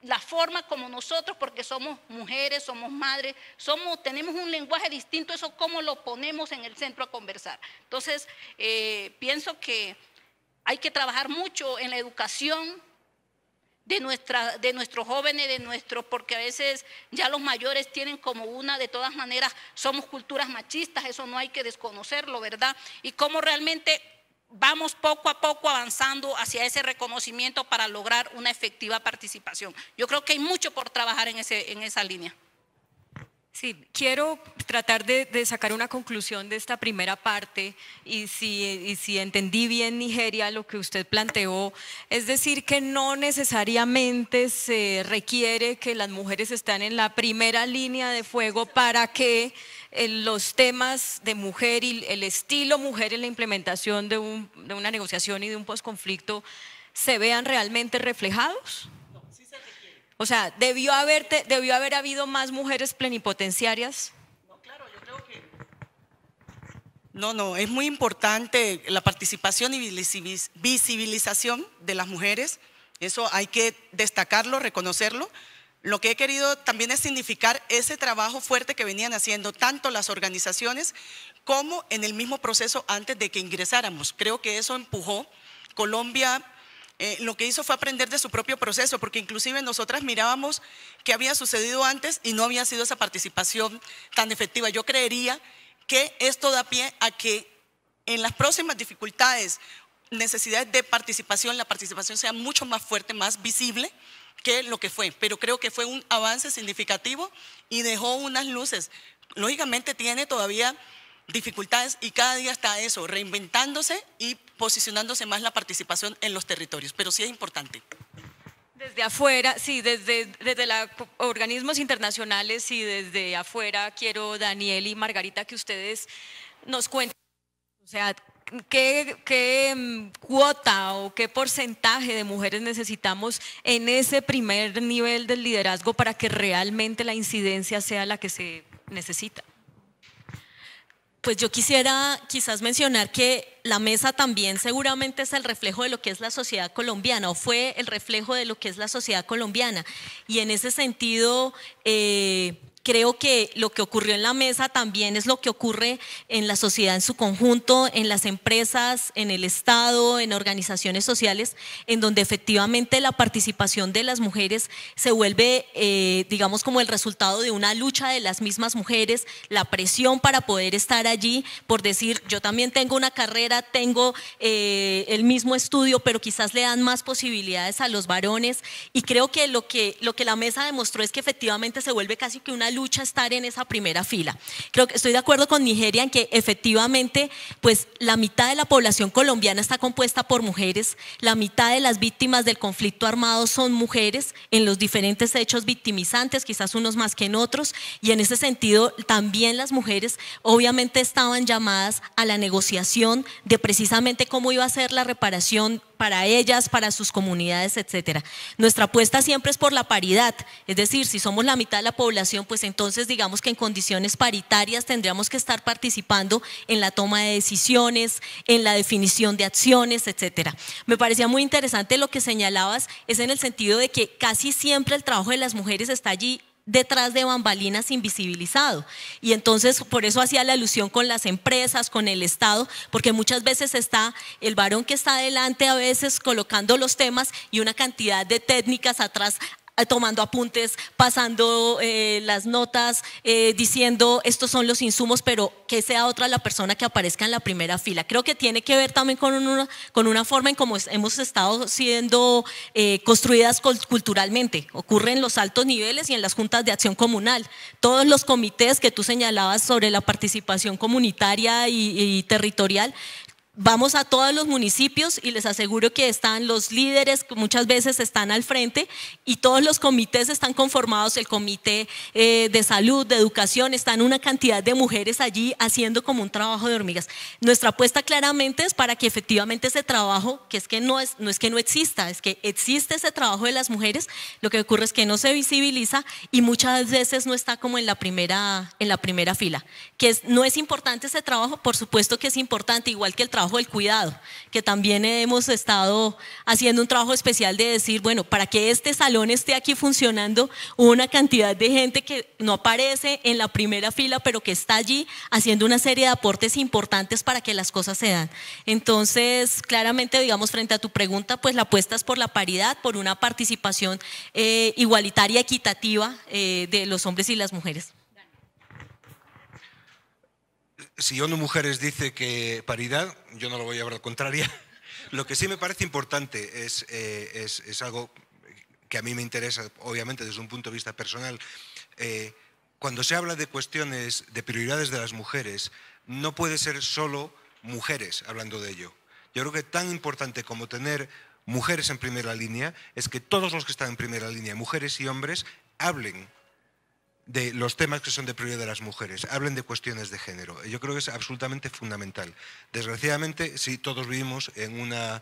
la forma como nosotros, porque somos mujeres, somos madres, tenemos un lenguaje distinto, eso cómo lo ponemos en el centro a conversar. Entonces, pienso que hay que trabajar mucho en la educación de nuestros jóvenes, porque a veces ya los mayores tienen como de todas maneras, somos culturas machistas, eso no hay que desconocerlo, ¿verdad? Y cómo realmente vamos poco a poco avanzando hacia ese reconocimiento para lograr una efectiva participación. Yo creo que hay mucho por trabajar en esa línea. Sí, quiero tratar de sacar una conclusión de esta primera parte y si entendí bien, Nigeria, lo que usted planteó, es decir, que no necesariamente se requiere que las mujeres estén en la primera línea de fuego para que los temas de mujer y el estilo mujer en la implementación de una negociación y de un posconflicto se vean realmente reflejados. O sea, ¿debió haber habido más mujeres plenipotenciarias? No, claro, yo creo que… No, es muy importante la participación y visibilización de las mujeres. Eso hay que destacarlo, reconocerlo. Lo que he querido también es significar ese trabajo fuerte que venían haciendo tanto las organizaciones como en el mismo proceso antes de que ingresáramos. Creo que eso empujó. Colombia… lo que hizo fue aprender de su propio proceso, porque inclusive nosotras mirábamos qué había sucedido antes y no había sido esa participación tan efectiva. Yo creería que esto da pie a que en las próximas dificultades, necesidades de participación, la participación sea mucho más fuerte, más visible que lo que fue. Pero creo que fue un avance significativo y dejó unas luces. Lógicamente tiene todavía dificultades y cada día está eso, reinventándose y posicionándose más la participación en los territorios, pero sí es importante. Desde afuera, sí, desde los organismos internacionales y desde afuera quiero, Daniel y Margarita, que ustedes nos cuenten, o sea, qué cuota o qué porcentaje de mujeres necesitamos en ese primer nivel del liderazgo para que realmente la incidencia sea la que se necesita. Pues yo quisiera quizás mencionar que la mesa también seguramente es el reflejo de lo que es la sociedad colombiana, o fue el reflejo de lo que es la sociedad colombiana, y en ese sentido creo que lo que ocurrió en la mesa también es lo que ocurre en la sociedad en su conjunto, en las empresas, en el Estado, en organizaciones sociales, en donde efectivamente la participación de las mujeres se vuelve, digamos, como el resultado de una lucha de las mismas mujeres, la presión para poder estar allí, por decir, yo también tengo una carrera, tengo el mismo estudio, pero quizás le dan más posibilidades a los varones, y creo que lo que la mesa demostró es que efectivamente se vuelve casi que una lucha estar en esa primera fila. Creo que estoy de acuerdo con Nigeria en que efectivamente pues la mitad de la población colombiana está compuesta por mujeres, la mitad de las víctimas del conflicto armado son mujeres en los diferentes hechos victimizantes, quizás unos más que en otros, y en ese sentido también las mujeres obviamente estaban llamadas a la negociación de precisamente cómo iba a ser la reparación para ellas, para sus comunidades, etcétera. Nuestra apuesta siempre es por la paridad, es decir, si somos la mitad de la población, pues entonces digamos que en condiciones paritarias tendríamos que estar participando en la toma de decisiones, en la definición de acciones, etcétera. Me parecía muy interesante lo que señalabas, es en el sentido de que casi siempre el trabajo de las mujeres está allí detrás de bambalinas invisibilizado, y entonces por eso hacía la alusión con las empresas, con el Estado, porque muchas veces está el varón que está adelante a veces colocando los temas y una cantidad de técnicas atrás tomando apuntes, pasando las notas, diciendo estos son los insumos, pero que sea otra la persona que aparezca en la primera fila. Creo que tiene que ver también con una forma en cómo hemos estado siendo construidas culturalmente. Ocurre en los altos niveles y en las juntas de acción comunal. Todos los comités que tú señalabas sobre la participación comunitaria y territorial, vamos a todos los municipios y les aseguro que están los líderes, que muchas veces están al frente, y todos los comités están conformados, el comité de salud, de educación, están una cantidad de mujeres allí haciendo como un trabajo de hormigas. Nuestra apuesta claramente es para que efectivamente ese trabajo, que es que no es que no exista, es que existe ese trabajo de las mujeres, lo que ocurre es que no se visibiliza y muchas veces no está como en la primera fila. No es importante ese trabajo, por supuesto que es importante, igual que el trabajo trabajo del cuidado, que también hemos estado haciendo un trabajo especial de decir, bueno, para que este salón esté aquí funcionando, hubo una cantidad de gente que no aparece en la primera fila, pero que está allí haciendo una serie de aportes importantes para que las cosas se dan. Entonces, claramente, digamos, frente a tu pregunta, pues la apuesta es por la paridad, por una participación igualitaria, equitativa de los hombres y las mujeres. Si ONU Mujeres dice que paridad, yo no lo voy a llevar a la contraria. Lo que sí me parece importante es algo que a mí me interesa, obviamente desde un punto de vista personal. Cuando se habla de cuestiones de prioridades de las mujeres, no puede ser solo mujeres hablando de ello. Yo creo que tan importante como tener mujeres en primera línea es que todos los que están en primera línea, mujeres y hombres, hablen de los temas que son de prioridad de las mujeres, hablen de cuestiones de género. Yo creo que es absolutamente fundamental. Desgraciadamente, sí, todos vivimos en una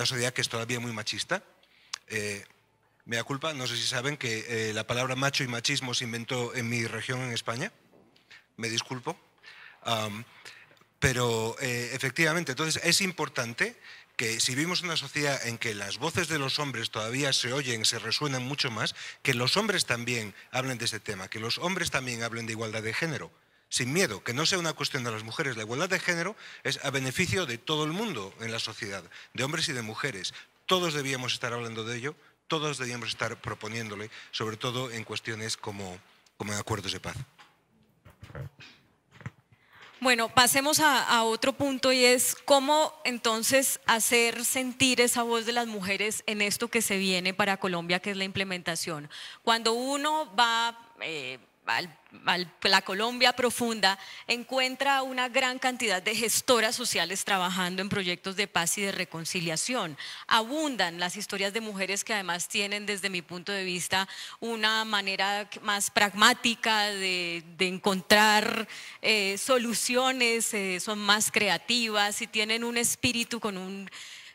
sociedad que es todavía muy machista. Me da culpa, no sé si saben que la palabra macho y machismo se inventó en mi región en España. Me disculpo. Pero efectivamente, entonces es importante que si vivimos en una sociedad en que las voces de los hombres todavía se oyen, se resuenan mucho más, que los hombres también hablen de este tema, que los hombres también hablen de igualdad de género, sin miedo, que no sea una cuestión de las mujeres. La igualdad de género es a beneficio de todo el mundo en la sociedad, de hombres y de mujeres. Todos debíamos estar hablando de ello, todos debíamos estar proponiéndole, sobre todo en cuestiones como en acuerdos de paz. Bueno, pasemos a otro punto y es cómo entonces hacer sentir esa voz de las mujeres en esto que se viene para Colombia, que es la implementación. Cuando uno va a la Colombia profunda, encuentra una gran cantidad de gestoras sociales trabajando en proyectos de paz y de reconciliación. Abundan las historias de mujeres que además tienen, desde mi punto de vista, una manera más pragmática de encontrar soluciones, son más creativas y tienen un espíritu con un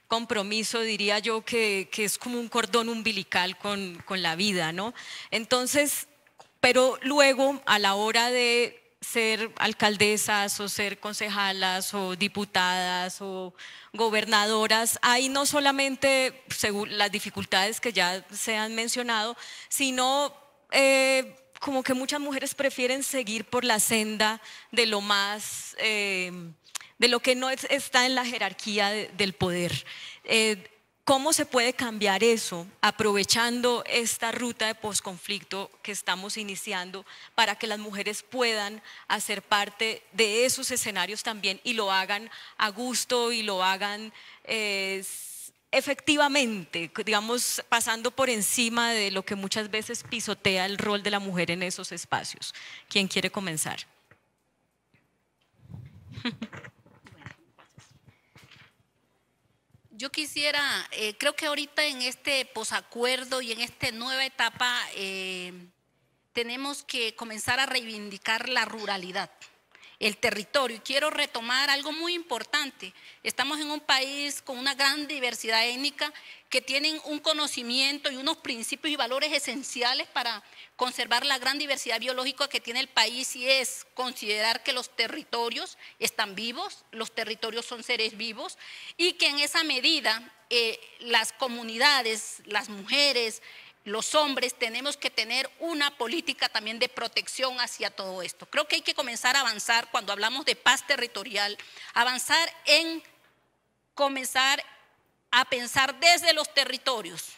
compromiso, diría yo, que es como un cordón umbilical con la vida, ¿no? Entonces, pero luego, a la hora de ser alcaldesas o ser concejalas o diputadas o gobernadoras, hay no solamente según las dificultades que ya se han mencionado, sino como que muchas mujeres prefieren seguir por la senda de lo más, de lo que no está en la jerarquía del poder. ¿Cómo se puede cambiar eso aprovechando esta ruta de posconflicto que estamos iniciando para que las mujeres puedan hacer parte de esos escenarios también y lo hagan a gusto y lo hagan efectivamente, digamos, pasando por encima de lo que muchas veces pisotea el rol de la mujer en esos espacios? ¿Quién quiere comenzar? Yo quisiera, creo que ahorita en este posacuerdo y en esta nueva etapa tenemos que comenzar a reivindicar la ruralidad, el territorio. Y quiero retomar algo muy importante. Estamos en un país con una gran diversidad étnica que tienen un conocimiento y unos principios y valores esenciales para conservar la gran diversidad biológica que tiene el país, y es considerar que los territorios están vivos, los territorios son seres vivos, y que en esa medida las comunidades, las mujeres, los hombres tenemos que tener una política también de protección hacia todo esto. Creo que hay que comenzar a avanzar cuando hablamos de paz territorial, avanzar en comenzar a pensar desde los territorios,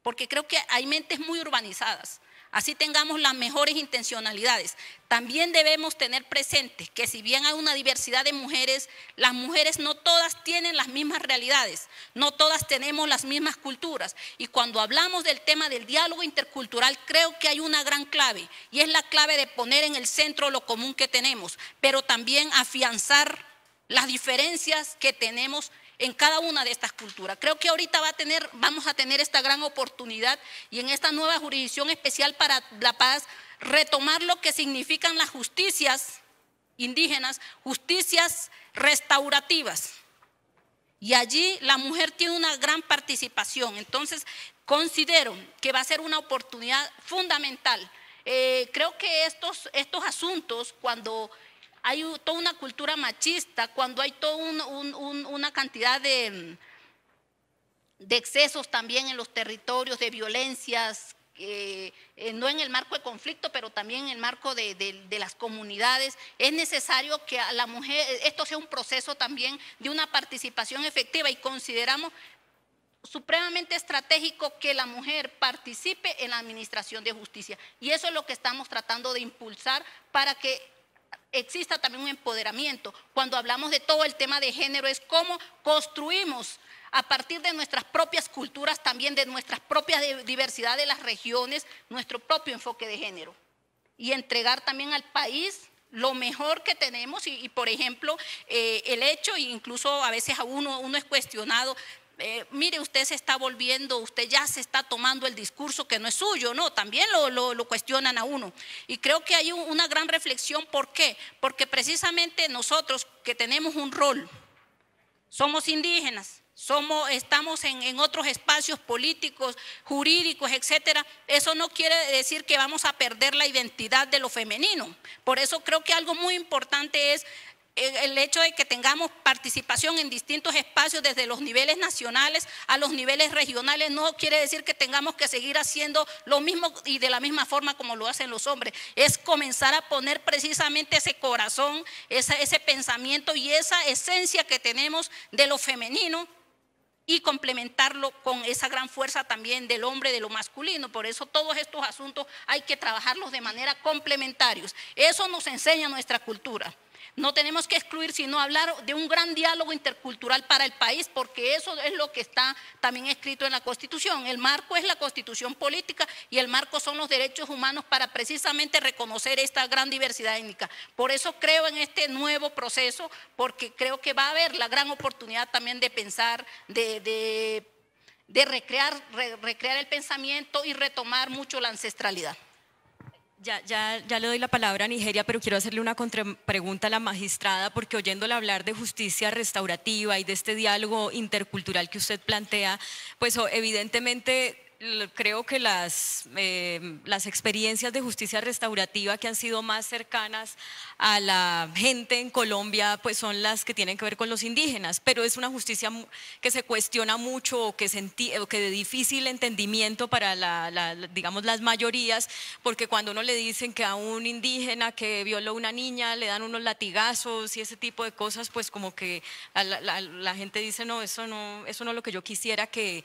porque creo que hay mentes muy urbanizadas. Así tengamos las mejores intencionalidades, también debemos tener presente que si bien hay una diversidad de mujeres, las mujeres no todas tienen las mismas realidades, no todas tenemos las mismas culturas, y cuando hablamos del tema del diálogo intercultural, creo que hay una gran clave, y es la clave de poner en el centro lo común que tenemos, pero también afianzar las diferencias que tenemos en cada una de estas culturas. Creo que ahorita vamos a tener esta gran oportunidad, y en esta nueva jurisdicción especial para la paz, retomar lo que significan las justicias indígenas, justicias restaurativas. Y allí la mujer tiene una gran participación. Entonces, considero que va a ser una oportunidad fundamental. Creo que estos asuntos, cuando hay toda una cultura machista, cuando hay toda una cantidad de excesos también en los territorios, de violencias, no en el marco de conflicto, pero también en el marco de las comunidades, es necesario que a la mujer, esto sea un proceso también de una participación efectiva, y consideramos supremamente estratégico que la mujer participe en la administración de justicia, y eso es lo que estamos tratando de impulsar para que exista también un empoderamiento. Cuando hablamos de todo el tema de género, es cómo construimos a partir de nuestras propias culturas, también de nuestras propias diversidad de las regiones, nuestro propio enfoque de género, y entregar también al país lo mejor que tenemos. Y por ejemplo, el hecho, incluso a veces a uno es cuestionado, mire, usted se está volviendo, usted ya se está tomando el discurso que no es suyo, no, también lo cuestionan a uno. Y creo que hay una gran reflexión. ¿Por qué? Porque precisamente nosotros que tenemos un rol, somos indígenas, estamos en otros espacios políticos, jurídicos, etcétera, eso no quiere decir que vamos a perder la identidad de lo femenino. Por eso creo que algo muy importante es el hecho de que tengamos participación en distintos espacios, desde los niveles nacionales a los niveles regionales. No quiere decir que tengamos que seguir haciendo lo mismo y de la misma forma como lo hacen los hombres. Es comenzar a poner precisamente ese corazón, ese pensamiento y esa esencia que tenemos de lo femenino, y complementarlo con esa gran fuerza también del hombre, de lo masculino. Por eso todos estos asuntos hay que trabajarlos de manera complementarios. Eso nos enseña nuestra cultura. No tenemos que excluir, sino hablar de un gran diálogo intercultural para el país, porque eso es lo que está también escrito en la Constitución. El marco es la Constitución política y el marco son los derechos humanos para precisamente reconocer esta gran diversidad étnica. Por eso creo en este nuevo proceso, porque creo que va a haber la gran oportunidad también de pensar, de recrear el pensamiento y retomar mucho la ancestralidad. Ya le doy la palabra a Nigeria, pero quiero hacerle una contrapregunta a la magistrada, porque oyéndola hablar de justicia restaurativa y de este diálogo intercultural que usted plantea, pues evidentemente creo que las experiencias de justicia restaurativa que han sido más cercanas a la gente en Colombia, pues son las que tienen que ver con los indígenas, pero es una justicia que se cuestiona mucho, o que de difícil entendimiento para digamos las mayorías, porque cuando uno le dicen que a un indígena que violó a una niña le dan unos latigazos y ese tipo de cosas, pues como que la gente dice no, eso no es lo que yo quisiera que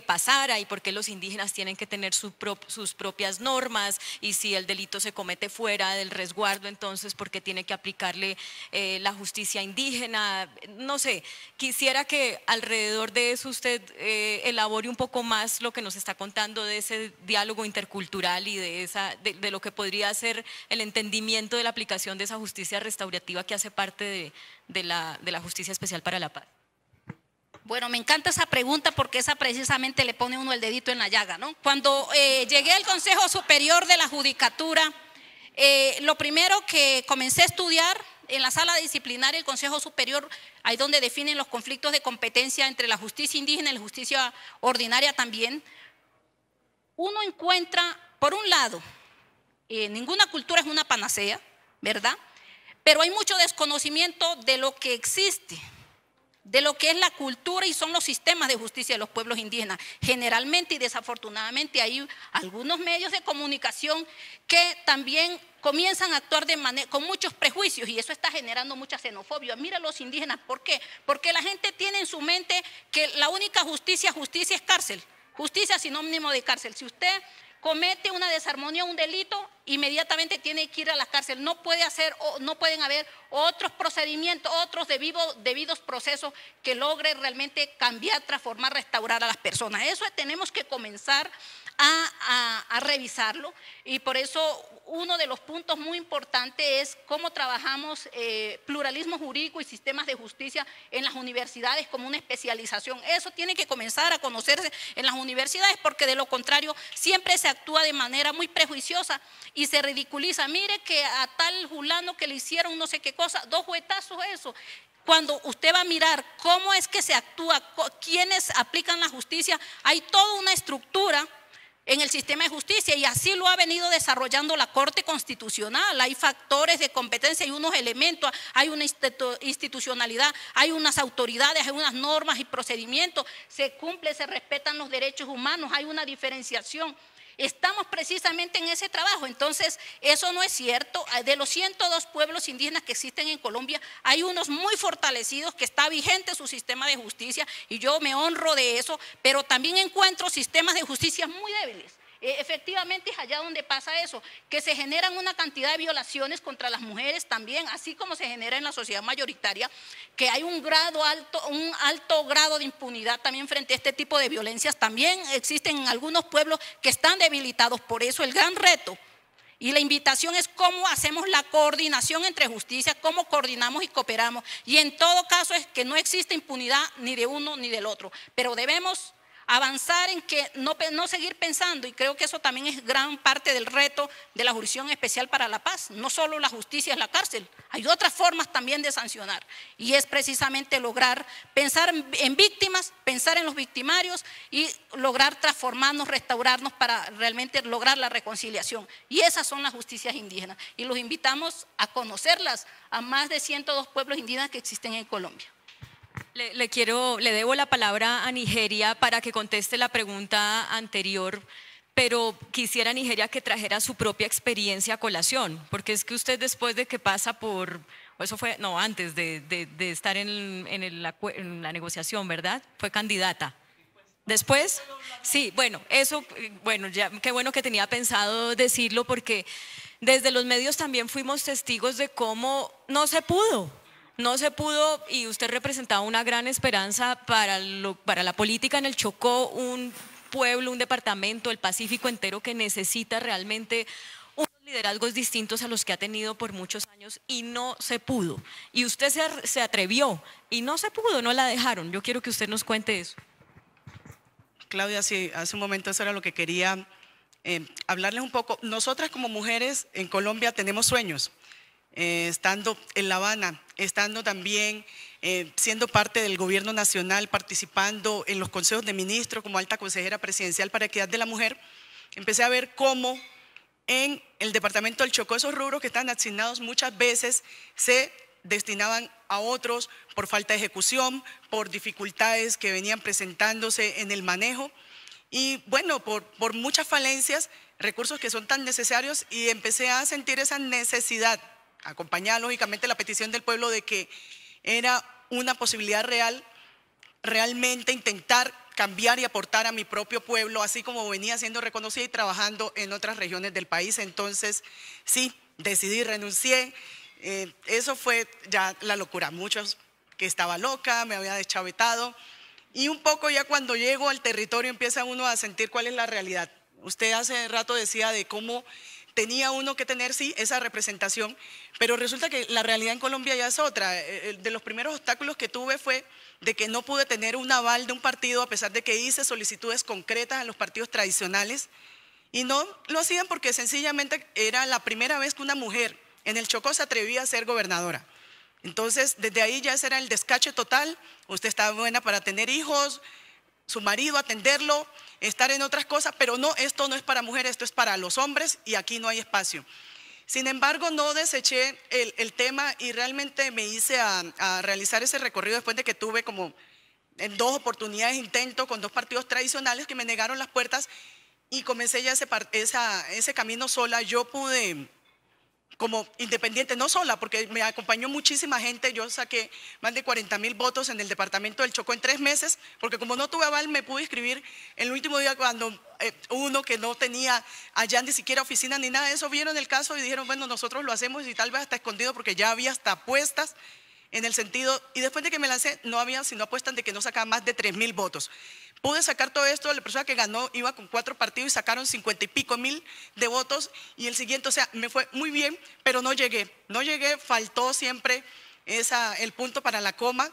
pasara, y porque los indígenas tienen que tener sus propias normas, y si el delito se comete fuera del resguardo, entonces ¿por qué tiene que aplicarle la justicia indígena? No sé, quisiera que alrededor de eso usted elabore un poco más lo que nos está contando de ese diálogo intercultural y de lo que podría ser el entendimiento de la aplicación de esa justicia restaurativa que hace parte de la Justicia Especial para la Paz. Bueno, me encanta esa pregunta, porque esa precisamente le pone uno el dedito en la llaga, ¿no? Cuando llegué al Consejo Superior de la Judicatura, lo primero que comencé a estudiar en la sala disciplinaria del Consejo Superior, ahí donde definen los conflictos de competencia entre la justicia indígena y la justicia ordinaria también, uno encuentra, por un lado, ninguna cultura es una panacea, ¿verdad? Pero hay mucho desconocimiento de lo que existe, de lo que es la cultura y son los sistemas de justicia de los pueblos indígenas. Generalmente y desafortunadamente hay algunos medios de comunicación que también comienzan a actuar con muchos prejuicios, y eso está generando mucha xenofobia. Mira los indígenas, ¿por qué? Porque la gente tiene en su mente que la única justicia es cárcel. Justicia es sinónimo de cárcel. Si usted comete una desarmonía, un delito, inmediatamente tiene que ir a la cárcel. No pueden haber otros procedimientos, otros debidos procesos que logren realmente cambiar, transformar, restaurar a las personas. Eso tenemos que comenzar a revisarlo, y por eso uno de los puntos muy importantes es cómo trabajamos pluralismo jurídico y sistemas de justicia en las universidades como una especialización. Eso tiene que comenzar a conocerse en las universidades, porque de lo contrario siempre se actúa de manera muy prejuiciosa y se ridiculiza. Mire que a tal fulano que le hicieron no sé qué cosa, 2 juetazos, eso. Cuando usted va a mirar cómo es que se actúa, quiénes aplican la justicia, hay toda una estructura en el sistema de justicia, y así lo ha venido desarrollando la Corte Constitucional. Hay factores de competencia, hay unos elementos, hay una institucionalidad, hay unas autoridades, hay unas normas y procedimientos, se cumple, se respetan los derechos humanos, hay una diferenciación. Estamos precisamente en ese trabajo. Entonces, eso no es cierto. De los 102 pueblos indígenas que existen en Colombia, hay unos muy fortalecidos, que está vigente su sistema de justicia, y yo me honro de eso, pero también encuentro sistemas de justicia muy débiles. Efectivamente es allá donde pasa eso, que se generan una cantidad de violaciones contra las mujeres también, así como se genera en la sociedad mayoritaria, que hay un alto grado de impunidad también frente a este tipo de violencias. También existen en algunos pueblos que están debilitados. Por eso el gran reto y la invitación es cómo hacemos la coordinación entre justicia, cómo coordinamos y cooperamos, y en todo caso es que no existe impunidad ni de uno ni del otro, pero debemos avanzar en que no seguir pensando, y creo que eso también es gran parte del reto de la Jurisdicción Especial para la Paz. No solo la justicia es la cárcel, hay otras formas también de sancionar, y es precisamente lograr pensar en víctimas, pensar en los victimarios y lograr transformarnos, restaurarnos para realmente lograr la reconciliación. Y esas son las justicias indígenas, y los invitamos a conocerlas a más de 102 pueblos indígenas que existen en Colombia. Le debo la palabra a Nigeria para que conteste la pregunta anterior, pero quisiera, Nigeria, que trajera su propia experiencia a colación, porque es que usted, después de que pasa por, o eso fue, no, antes de estar en la negociación, ¿verdad? Fue candidata. ¿Después? Sí, bueno, eso, bueno, ya, qué bueno que tenía pensado decirlo, porque desde los medios también fuimos testigos de cómo no se pudo, y usted representaba una gran esperanza para la política en el Chocó, un pueblo, un departamento, el Pacífico entero, que necesita realmente unos liderazgos distintos a los que ha tenido por muchos años, y no se pudo. Y usted se atrevió y no se pudo, no la dejaron. Yo quiero que usted nos cuente eso. Claudia, sí, hace un momento eso era lo que quería hablarles un poco. Nosotras como mujeres en Colombia tenemos sueños. Estando en La Habana, estando también siendo parte del gobierno nacional, participando en los consejos de ministros como alta consejera presidencial para Equidad de la Mujer, empecé a ver cómo en el departamento del Chocó esos rubros que están asignados muchas veces se destinaban a otros por falta de ejecución, por dificultades que venían presentándose en el manejo, y bueno, por muchas falencias, recursos que son tan necesarios, y empecé a sentir esa necesidad, acompañada lógicamente la petición del pueblo, de que era una posibilidad real, realmente intentar cambiar y aportar a mi propio pueblo, así como venía siendo reconocida y trabajando en otras regiones del país. Entonces, sí, decidí, renuncié. Eso fue ya la locura. Muchos que estaba loca, me había deschavetado, y un poco ya cuando llego al territorio empieza uno a sentir cuál es la realidad. Usted hace rato decía de cómo tenía uno que tener, sí, esa representación, pero resulta que la realidad en Colombia ya es otra. De los primeros obstáculos que tuve fue de que no pude tener un aval de un partido, a pesar de que hice solicitudes concretas a los partidos tradicionales, y no lo hacían porque sencillamente era la primera vez que una mujer en el Chocó se atrevía a ser gobernadora. Entonces, desde ahí ya ese era el descache total. Usted está buena para tener hijos, su marido, atenderlo, estar en otras cosas, pero no, esto no es para mujeres, esto es para los hombres, y aquí no hay espacio. Sin embargo, no deseché el tema, y realmente me hice a realizar ese recorrido después de que tuve como en 2 oportunidades intento con 2 partidos tradicionales que me negaron las puertas, y comencé ya ese camino sola. Yo pude, como independiente, no sola, porque me acompañó muchísima gente. Yo saqué más de 40,000 votos en el departamento del Chocó en 3 meses, porque como no tuve aval, me pude inscribir el último día, cuando uno que no tenía allá ni siquiera oficina ni nada de eso, vieron el caso y dijeron, bueno, nosotros lo hacemos, y tal vez hasta escondido, porque ya había hasta apuestas en el sentido, y después de que me lancé, no había sino apuestas de que no sacaba más de 3,000 votos. Pude sacar todo esto. La persona que ganó iba con 4 partidos y sacaron 50 y pico mil de votos, y el siguiente, o sea, me fue muy bien, pero no llegué, faltó siempre el punto para la coma.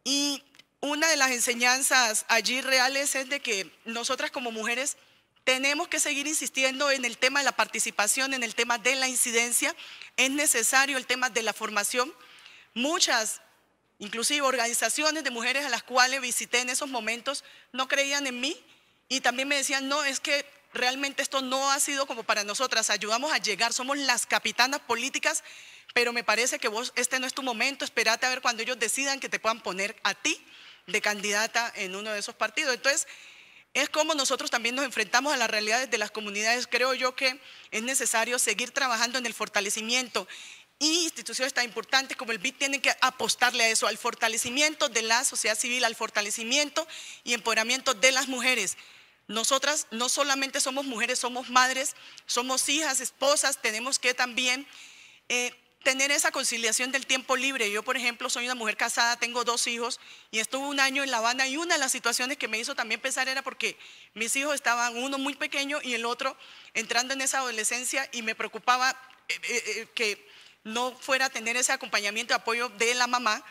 Y una de las enseñanzas allí reales es de que nosotras como mujeres tenemos que seguir insistiendo en el tema de la participación, en el tema de la incidencia. Es necesario el tema de la formación. Muchas, inclusive organizaciones de mujeres a las cuales visité en esos momentos, no creían en mí, y también me decían, no, es que realmente esto no ha sido como para nosotras, ayudamos a llegar, somos las capitanas políticas, pero me parece que vos, este no es tu momento, espérate a ver cuando ellos decidan que te puedan poner a ti de candidata en uno de esos partidos. Entonces, es como nosotros también nos enfrentamos a las realidades de las comunidades. Creo yo que es necesario seguir trabajando en el fortalecimiento, y instituciones tan importantes como el BID tienen que apostarle a eso, al fortalecimiento de la sociedad civil, al fortalecimiento y empoderamiento de las mujeres. Nosotras no solamente somos mujeres, somos madres, somos hijas, esposas, tenemos que también tener esa conciliación del tiempo libre. Yo, por ejemplo, soy una mujer casada, tengo 2 hijos y estuve un año en La Habana, y una de las situaciones que me hizo también pensar era porque mis hijos estaban, uno muy pequeño y el otro entrando en esa adolescencia, y me preocupaba que no fuera a tener ese acompañamiento y apoyo de la mamá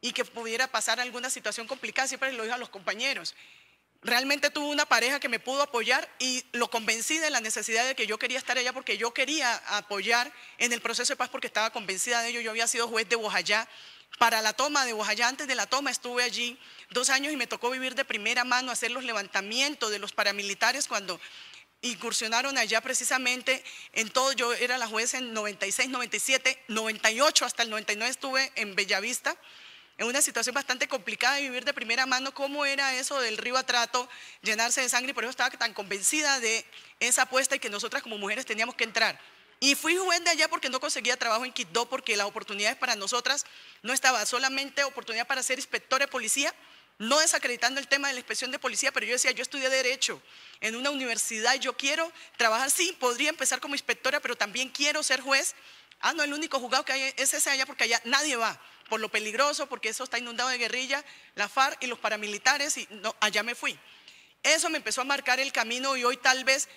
y que pudiera pasar alguna situación complicada. Siempre lo digo a los compañeros. Realmente tuve una pareja que me pudo apoyar y lo convencí de la necesidad de que yo quería estar allá porque yo quería apoyar en el proceso de paz, porque estaba convencida de ello. Yo había sido juez de Bojayá para la toma de Bojayá. Antes de la toma estuve allí 2 años y me tocó vivir de primera mano, hacer los levantamientos de los paramilitares cuando incursionaron allá precisamente en todo. Yo era la juez en 96, 97, 98, hasta el 99 estuve en Bellavista, en una situación bastante complicada de vivir de primera mano cómo era eso del río Atrato, llenarse de sangre, y por eso estaba tan convencida de esa apuesta y que nosotras como mujeres teníamos que entrar. Y fui juez de allá porque no conseguía trabajo en Quibdó, porque las oportunidades para nosotras no estaba, solamente oportunidad para ser inspectora de policía, no desacreditando el tema de la inspección de policía, pero yo decía, yo estudié Derecho en una universidad y yo quiero trabajar, sí, podría empezar como inspectora, pero también quiero ser juez. Ah, no, el único juzgado que hay es ese allá, porque allá nadie va, por lo peligroso, porque eso está inundado de guerrilla, la FARC y los paramilitares, y no, allá me fui. Eso me empezó a marcar el camino, y hoy tal vez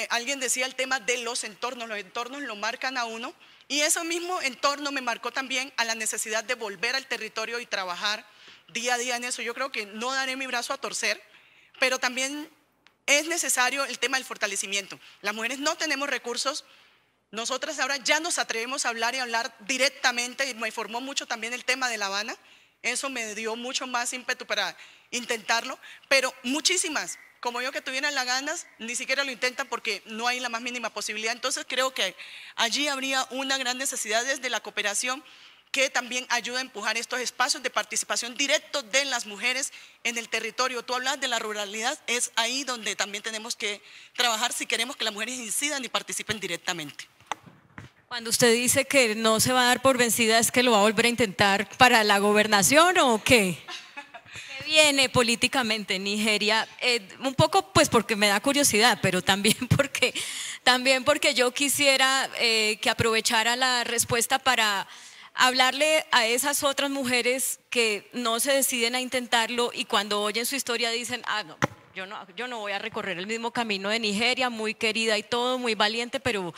alguien decía el tema de los entornos lo marcan a uno, y ese mismo entorno me marcó también a la necesidad de volver al territorio y trabajar día a día en eso. Yo creo que no daré mi brazo a torcer, pero también es necesario el tema del fortalecimiento. Las mujeres no tenemos recursos, nosotras ahora ya nos atrevemos a hablar y hablar directamente, y me formó mucho también el tema de La Habana, eso me dio mucho más ímpetu para intentarlo, pero muchísimas, como yo, que tuvieran las ganas, ni siquiera lo intentan porque no hay la más mínima posibilidad. Entonces creo que allí habría una gran necesidad desde la cooperación, que también ayuda a empujar estos espacios de participación directo de las mujeres en el territorio. Tú hablas de la ruralidad, es ahí donde también tenemos que trabajar si queremos que las mujeres incidan y participen directamente. Cuando usted dice que no se va a dar por vencida, ¿es que lo va a volver a intentar para la gobernación o qué? ¿Qué viene políticamente en Nigeria? Un poco pues porque me da curiosidad, pero también porque yo quisiera que aprovechara la respuesta para hablarle a esas otras mujeres que no se deciden a intentarlo, y cuando oyen su historia dicen, ah, no, yo no voy a recorrer el mismo camino de Nigeria, muy querida y todo, muy valiente, pero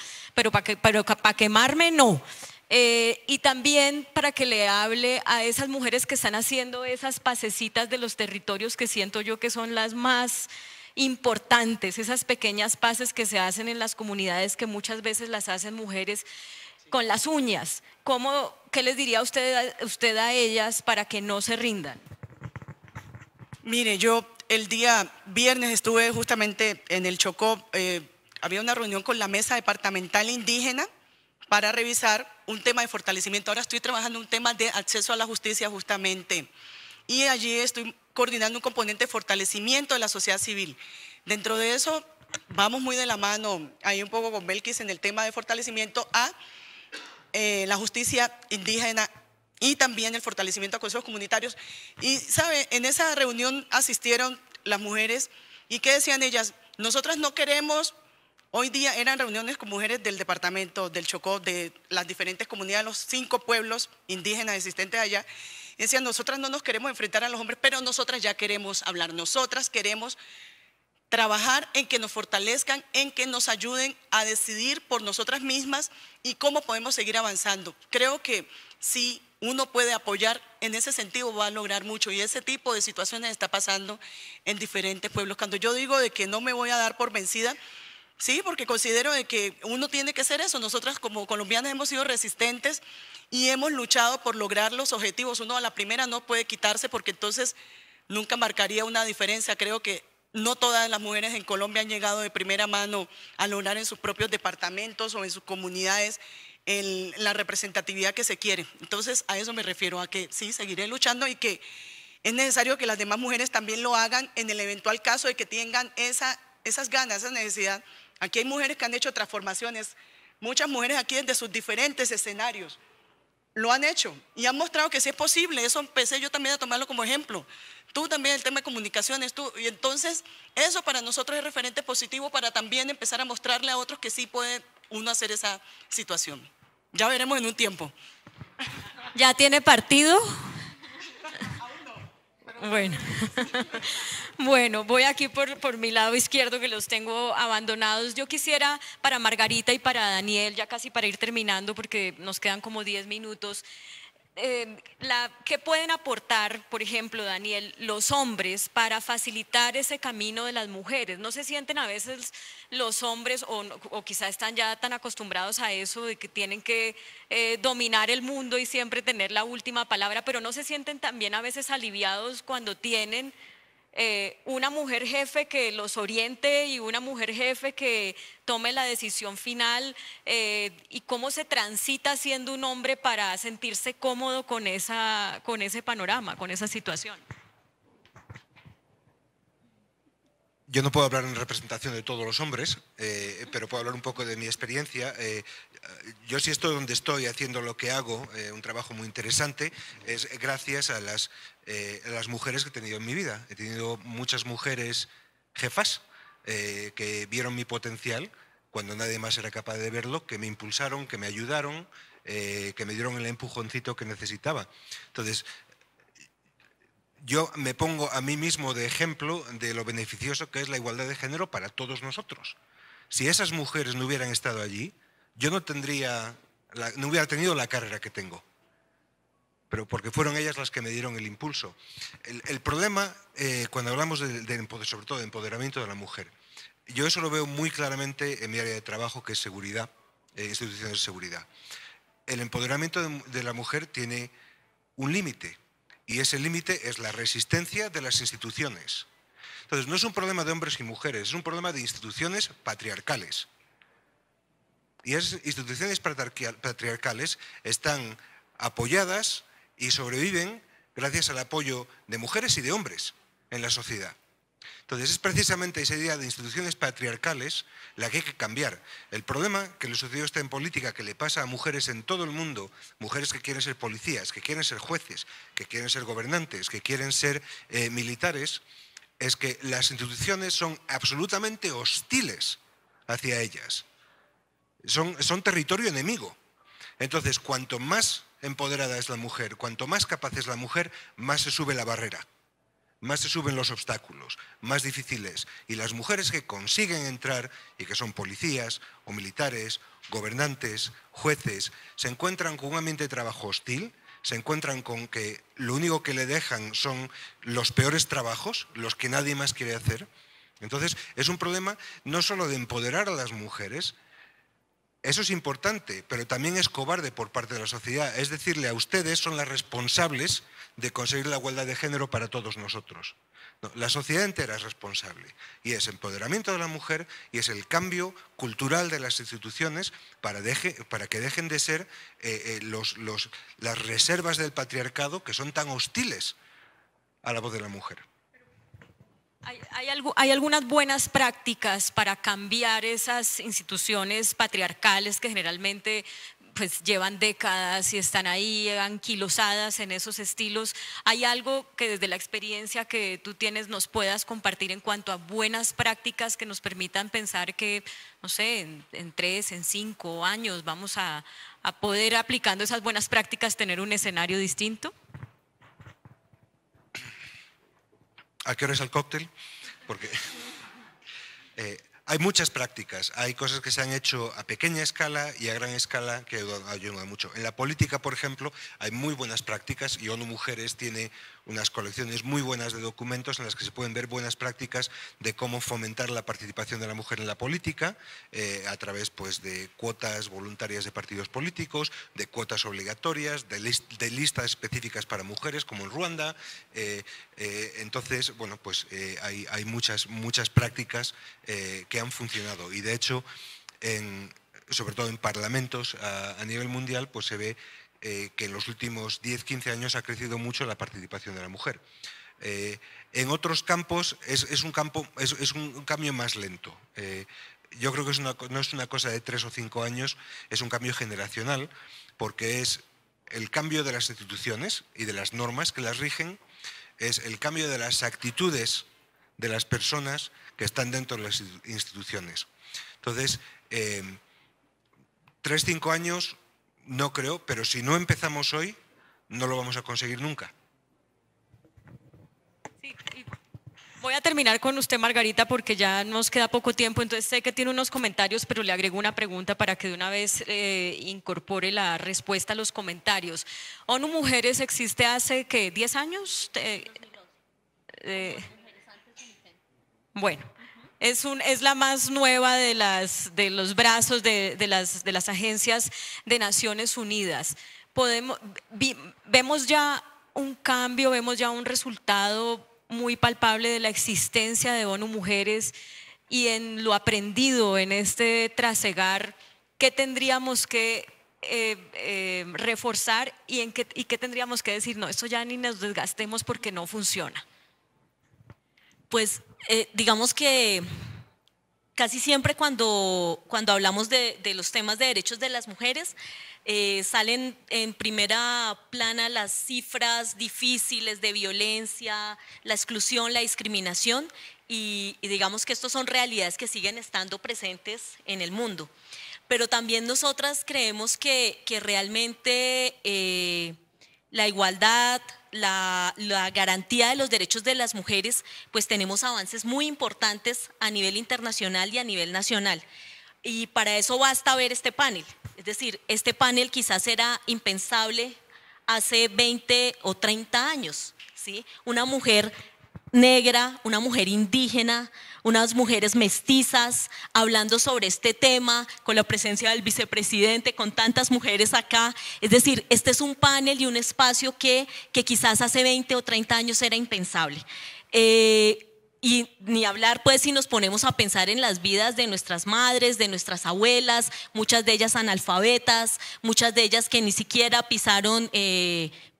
para quemarme no. Y también para que le hable a esas mujeres que están haciendo esas pasecitas de los territorios, que siento yo que son las más importantes, esas pequeñas paces que se hacen en las comunidades, que muchas veces las hacen mujeres con las uñas. ¿Qué les diría usted a ellas para que no se rindan? Mire, yo el día viernes estuve justamente en el Chocó, había una reunión con la Mesa Departamental Indígena para revisar un tema de fortalecimiento. Ahora estoy trabajando un tema de acceso a la justicia justamente, y allí estoy coordinando un componente de fortalecimiento de la sociedad civil. Dentro de eso vamos muy de la mano, ahí un poco con Belkis, en el tema de fortalecimiento a la justicia indígena y también el fortalecimiento a consejos comunitarios. Y sabe, en esa reunión asistieron las mujeres, y ¿qué decían ellas? Nosotras no queremos, hoy día eran reuniones con mujeres del departamento del Chocó, de las diferentes comunidades, los 5 pueblos indígenas existentes allá, y decían, nosotras no nos queremos enfrentar a los hombres, pero nosotras ya queremos hablar, nosotras queremos trabajar en que nos fortalezcan, en que nos ayuden a decidir por nosotras mismas y cómo podemos seguir avanzando. Creo que si uno puede apoyar en ese sentido, va a lograr mucho, y ese tipo de situaciones está pasando en diferentes pueblos. Cuando yo digo de que no me voy a dar por vencida, sí, porque considero de que uno tiene que hacer eso. Nosotras como colombianas hemos sido resistentes y hemos luchado por lograr los objetivos. Uno a la primera no puede quitarse, porque entonces nunca marcaría una diferencia. Creo que no todas las mujeres en Colombia han llegado de primera mano a lograr en sus propios departamentos o en sus comunidades la representatividad que se quiere. Entonces, a eso me refiero, a que sí, seguiré luchando y que es necesario que las demás mujeres también lo hagan en el eventual caso de que tengan esas ganas, esa necesidad. Aquí hay mujeres que han hecho transformaciones, muchas mujeres aquí desde sus diferentes escenarios lo han hecho y han mostrado que sí es posible. Eso empecé yo también a tomarlo como ejemplo. Tú también, el tema de comunicaciones, tú. Y entonces eso para nosotros es referente positivo para también empezar a mostrarle a otros que sí puede uno hacer esa situación. Ya veremos en un tiempo. ¿Ya tiene partido? Bueno. Bueno, voy aquí por mi lado izquierdo que los tengo abandonados. Yo quisiera para Margarita y para Daniel, ya casi para ir terminando porque nos quedan como 10 minutos, ¿qué pueden aportar, por ejemplo, Daniel, los hombres para facilitar ese camino de las mujeres? ¿No se sienten a veces los hombres o quizá están ya tan acostumbrados a eso de que tienen que dominar el mundo y siempre tener la última palabra, pero no se sienten también a veces aliviados cuando tienen una mujer jefe que los oriente y una mujer jefe que tome la decisión final, y cómo se transita siendo un hombre para sentirse cómodo con ese panorama, con esa situación? Yo no puedo hablar en representación de todos los hombres, pero puedo hablar un poco de mi experiencia. Yo sí estoy donde estoy haciendo lo que hago, un trabajo muy interesante, es gracias a las mujeres que he tenido en mi vida. He tenido muchas mujeres jefas que vieron mi potencial cuando nadie más era capaz de verlo, que me impulsaron, que me ayudaron, que me dieron el empujoncito que necesitaba. Entonces, yo me pongo a mí mismo de ejemplo de lo beneficioso que es la igualdad de género para todos nosotros. Si esas mujeres no hubieran estado allí, yo no hubiera tenido la carrera que tengo, pero porque fueron ellas las que me dieron el impulso. El problema, cuando hablamos sobre todo de empoderamiento de la mujer, yo eso lo veo muy claramente en mi área de trabajo, que es seguridad, instituciones de seguridad. El empoderamiento de la mujer tiene un límite, y ese límite es la resistencia de las instituciones. Entonces, no es un problema de hombres y mujeres, es un problema de instituciones patriarcales. Y esas instituciones patriarcales están apoyadas y sobreviven gracias al apoyo de mujeres y de hombres en la sociedad. Entonces, es precisamente esa idea de instituciones patriarcales la que hay que cambiar. El problema que le sucedió en política, que le pasa a mujeres en todo el mundo, mujeres que quieren ser policías, que quieren ser jueces, que quieren ser gobernantes, que quieren ser militares, es que las instituciones son absolutamente hostiles hacia ellas. Son territorio enemigo. Entonces, cuanto más empoderada es la mujer, cuanto más capaz es la mujer, más se sube la barrera, más se suben los obstáculos, más difíciles. Y las mujeres que consiguen entrar y que son policías o militares, gobernantes, jueces, se encuentran con un ambiente de trabajo hostil, se encuentran con que lo único que le dejan son los peores trabajos, los que nadie más quiere hacer. Entonces, es un problema no solo de empoderar a las mujeres. Eso es importante, pero también es cobarde por parte de la sociedad. Es decirle a ustedes son las responsables de conseguir la igualdad de género para todos nosotros. No, la sociedad entera es responsable, y es empoderamiento de la mujer y es el cambio cultural de las instituciones para que dejen de ser las reservas del patriarcado que son tan hostiles a la voz de la mujer. ¿Hay algunas buenas prácticas para cambiar esas instituciones patriarcales que generalmente pues llevan décadas y están ahí anquilosadas en esos estilos? ¿Hay algo que desde la experiencia que tú tienes nos puedas compartir en cuanto a buenas prácticas que nos permitan pensar que, no sé, en 3, en 5 años vamos a poder, aplicando esas buenas prácticas, tener un escenario distinto? ¿A qué hora es el cóctel? Porque hay muchas prácticas, hay cosas que se han hecho a pequeña escala y a gran escala que ayudan mucho. En la política, por ejemplo, hay muy buenas prácticas y ONU Mujeres tiene unas colecciones muy buenas de documentos en las que se pueden ver buenas prácticas de cómo fomentar la participación de la mujer en la política a través pues, de cuotas voluntarias de partidos políticos, de cuotas obligatorias, de listas específicas para mujeres como en Ruanda. Entonces, bueno, pues hay muchas prácticas que han funcionado y de hecho, sobre todo en parlamentos a nivel mundial, pues se ve que en los últimos 10-15 años ha crecido mucho la participación de la mujer. En otros campos es un cambio más lento. Yo creo que no es una cosa de 3 o 5 años, es un cambio generacional, porque es el cambio de las instituciones y de las normas que las rigen, es el cambio de las actitudes de las personas que están dentro de las instituciones. Entonces, 3-5 años no creo, pero si no empezamos hoy, no lo vamos a conseguir nunca. Sí, voy a terminar con usted, Margarita, porque ya nos queda poco tiempo, entonces sé que tiene unos comentarios, pero le agrego una pregunta para que de una vez incorpore la respuesta a los comentarios. ONU Mujeres existe hace, ¿qué? ¿10 años? Bueno. Es la más nueva de los brazos de las agencias de Naciones Unidas. Vemos ya un cambio, vemos ya un resultado muy palpable de la existencia de ONU Mujeres y en lo aprendido en este trasegar, ¿qué tendríamos que reforzar y qué tendríamos que decir? No, esto ya ni nos desgastemos porque no funciona. Pues digamos que casi siempre cuando hablamos de los temas de derechos de las mujeres, salen en primera plana las cifras difíciles de violencia, la exclusión, la discriminación y digamos que estos son realidades que siguen estando presentes en el mundo. Pero también nosotras creemos que realmente la igualdad, la garantía de los derechos de las mujeres, pues tenemos avances muy importantes a nivel internacional y a nivel nacional. Y para eso basta ver este panel. Es decir, este panel quizás era impensable hace 20 o 30 años, ¿sí? Una mujer negra, una mujer indígena, unas mujeres mestizas hablando sobre este tema con la presencia del vicepresidente, con tantas mujeres acá. Es decir, este es un panel y un espacio que quizás hace 20 o 30 años era impensable. Y ni hablar pues si nos ponemos a pensar en las vidas de nuestras madres, de nuestras abuelas, muchas de ellas analfabetas, muchas de ellas que ni siquiera pisaron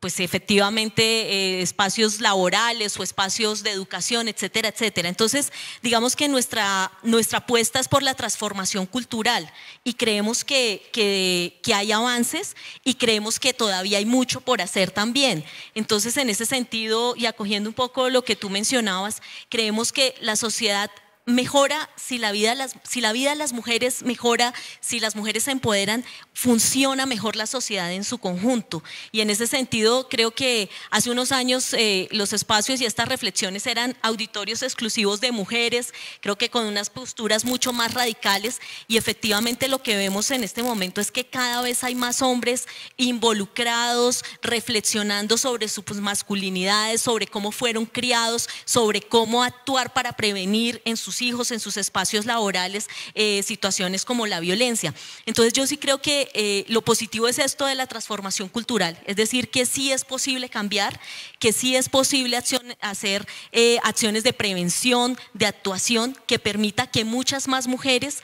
pues efectivamente espacios laborales o espacios de educación, etcétera, etcétera. Entonces, digamos que nuestra apuesta es por la transformación cultural y creemos que hay avances y creemos que todavía hay mucho por hacer también. Entonces, en ese sentido, y acogiendo un poco lo que tú mencionabas, creemos que la sociedad mejora si la vida de las mujeres mejora, si las mujeres se empoderan, funciona mejor la sociedad en su conjunto. Y en ese sentido creo que hace unos años los espacios y estas reflexiones eran auditorios exclusivos de mujeres, creo que con unas posturas mucho más radicales, y efectivamente lo que vemos en este momento es que cada vez hay más hombres involucrados, reflexionando sobre sus masculinidades, sobre cómo fueron criados, sobre cómo actuar para prevenir en sus hijos, en sus espacios laborales, situaciones como la violencia. Entonces yo sí creo que lo positivo es esto de la transformación cultural, es decir, que sí es posible cambiar, que sí es posible hacer acciones de prevención, de actuación, que permita que muchas más mujeres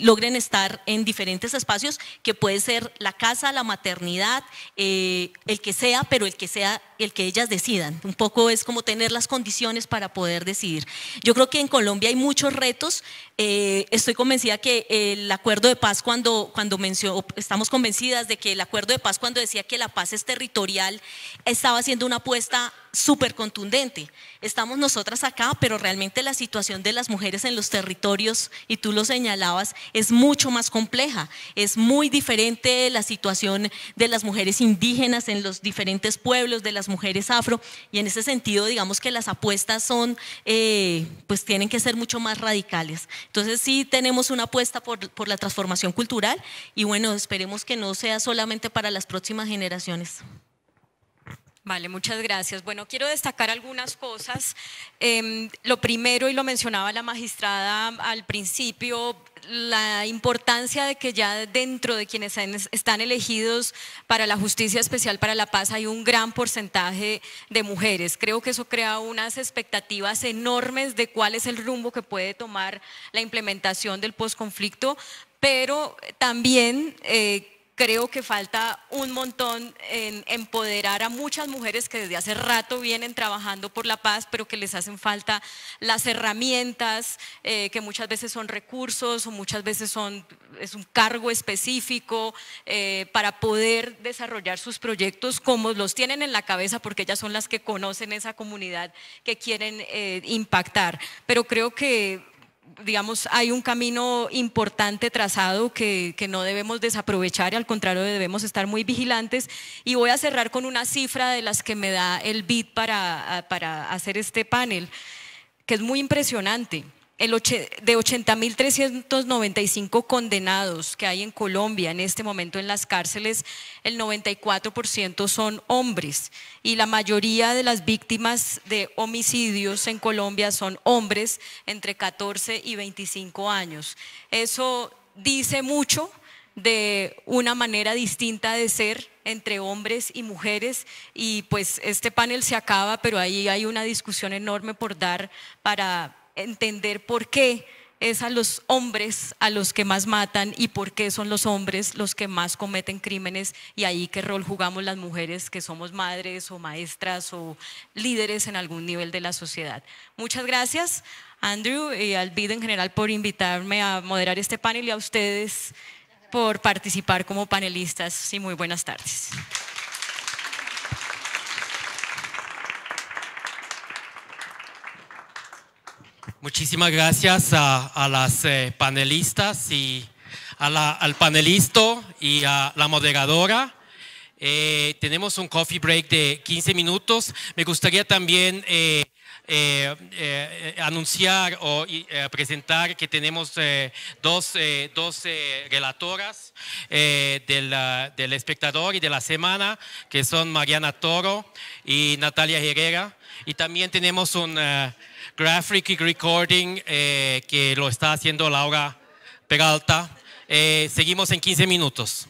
logren estar en diferentes espacios, que puede ser la casa, la maternidad, el que sea, pero el que ellas decidan. Un poco es como tener las condiciones para poder decidir. Yo creo que en Colombia hay muchos retos. Estoy convencida que el acuerdo de paz estamos convencidas de que el acuerdo de paz cuando decía que la paz es territorial estaba haciendo una apuesta súper contundente. Estamos nosotras acá, pero realmente la situación de las mujeres en los territorios, y tú lo señalabas, es mucho más compleja. Es muy diferente la situación de las mujeres indígenas en los diferentes pueblos, de las mujeres afro, y en ese sentido digamos que las apuestas son, pues tienen que ser mucho más radicales. Entonces sí tenemos una apuesta por la transformación cultural y bueno, esperemos que no sea solamente para las próximas generaciones. Vale, muchas gracias. Bueno, quiero destacar algunas cosas. Lo primero, y lo mencionaba la magistrada al principio, la importancia de que ya dentro de quienes están elegidos para la Justicia Especial para la Paz hay un gran porcentaje de mujeres. Creo que eso crea unas expectativas enormes de cuál es el rumbo que puede tomar la implementación del posconflicto, pero también creo que falta un montón en empoderar a muchas mujeres que desde hace rato vienen trabajando por la paz, pero que les hacen falta las herramientas, que muchas veces son recursos o muchas veces es un cargo específico para poder desarrollar sus proyectos como los tienen en la cabeza, porque ellas son las que conocen esa comunidad que quieren impactar. Pero creo que digamos, hay un camino importante trazado que no debemos desaprovechar y al contrario debemos estar muy vigilantes. Y voy a cerrar con una cifra de las que me da el BID para hacer este panel, que es muy impresionante. De 80.395 condenados que hay en Colombia en este momento en las cárceles, el 94% son hombres y la mayoría de las víctimas de homicidios en Colombia son hombres entre 14 y 25 años. Eso dice mucho de una manera distinta de ser entre hombres y mujeres, y pues este panel se acaba, pero ahí hay una discusión enorme por dar para entender por qué es a los hombres a los que más matan y por qué son los hombres los que más cometen crímenes, y ahí qué rol jugamos las mujeres que somos madres o maestras o líderes en algún nivel de la sociedad. Muchas gracias, Andrew, y al BID en general por invitarme a moderar este panel, y a ustedes por participar como panelistas, y muy buenas tardes. Muchísimas gracias a las panelistas y al panelista y a la moderadora. Tenemos un coffee break de 15 minutos. Me gustaría también anunciar o presentar que tenemos dos relatoras del Espectador y de la Semana, que son Mariana Toro y Natalia Herrera. Y también tenemos un graphic recording que lo está haciendo Laura Peralta. Seguimos en 15 minutos.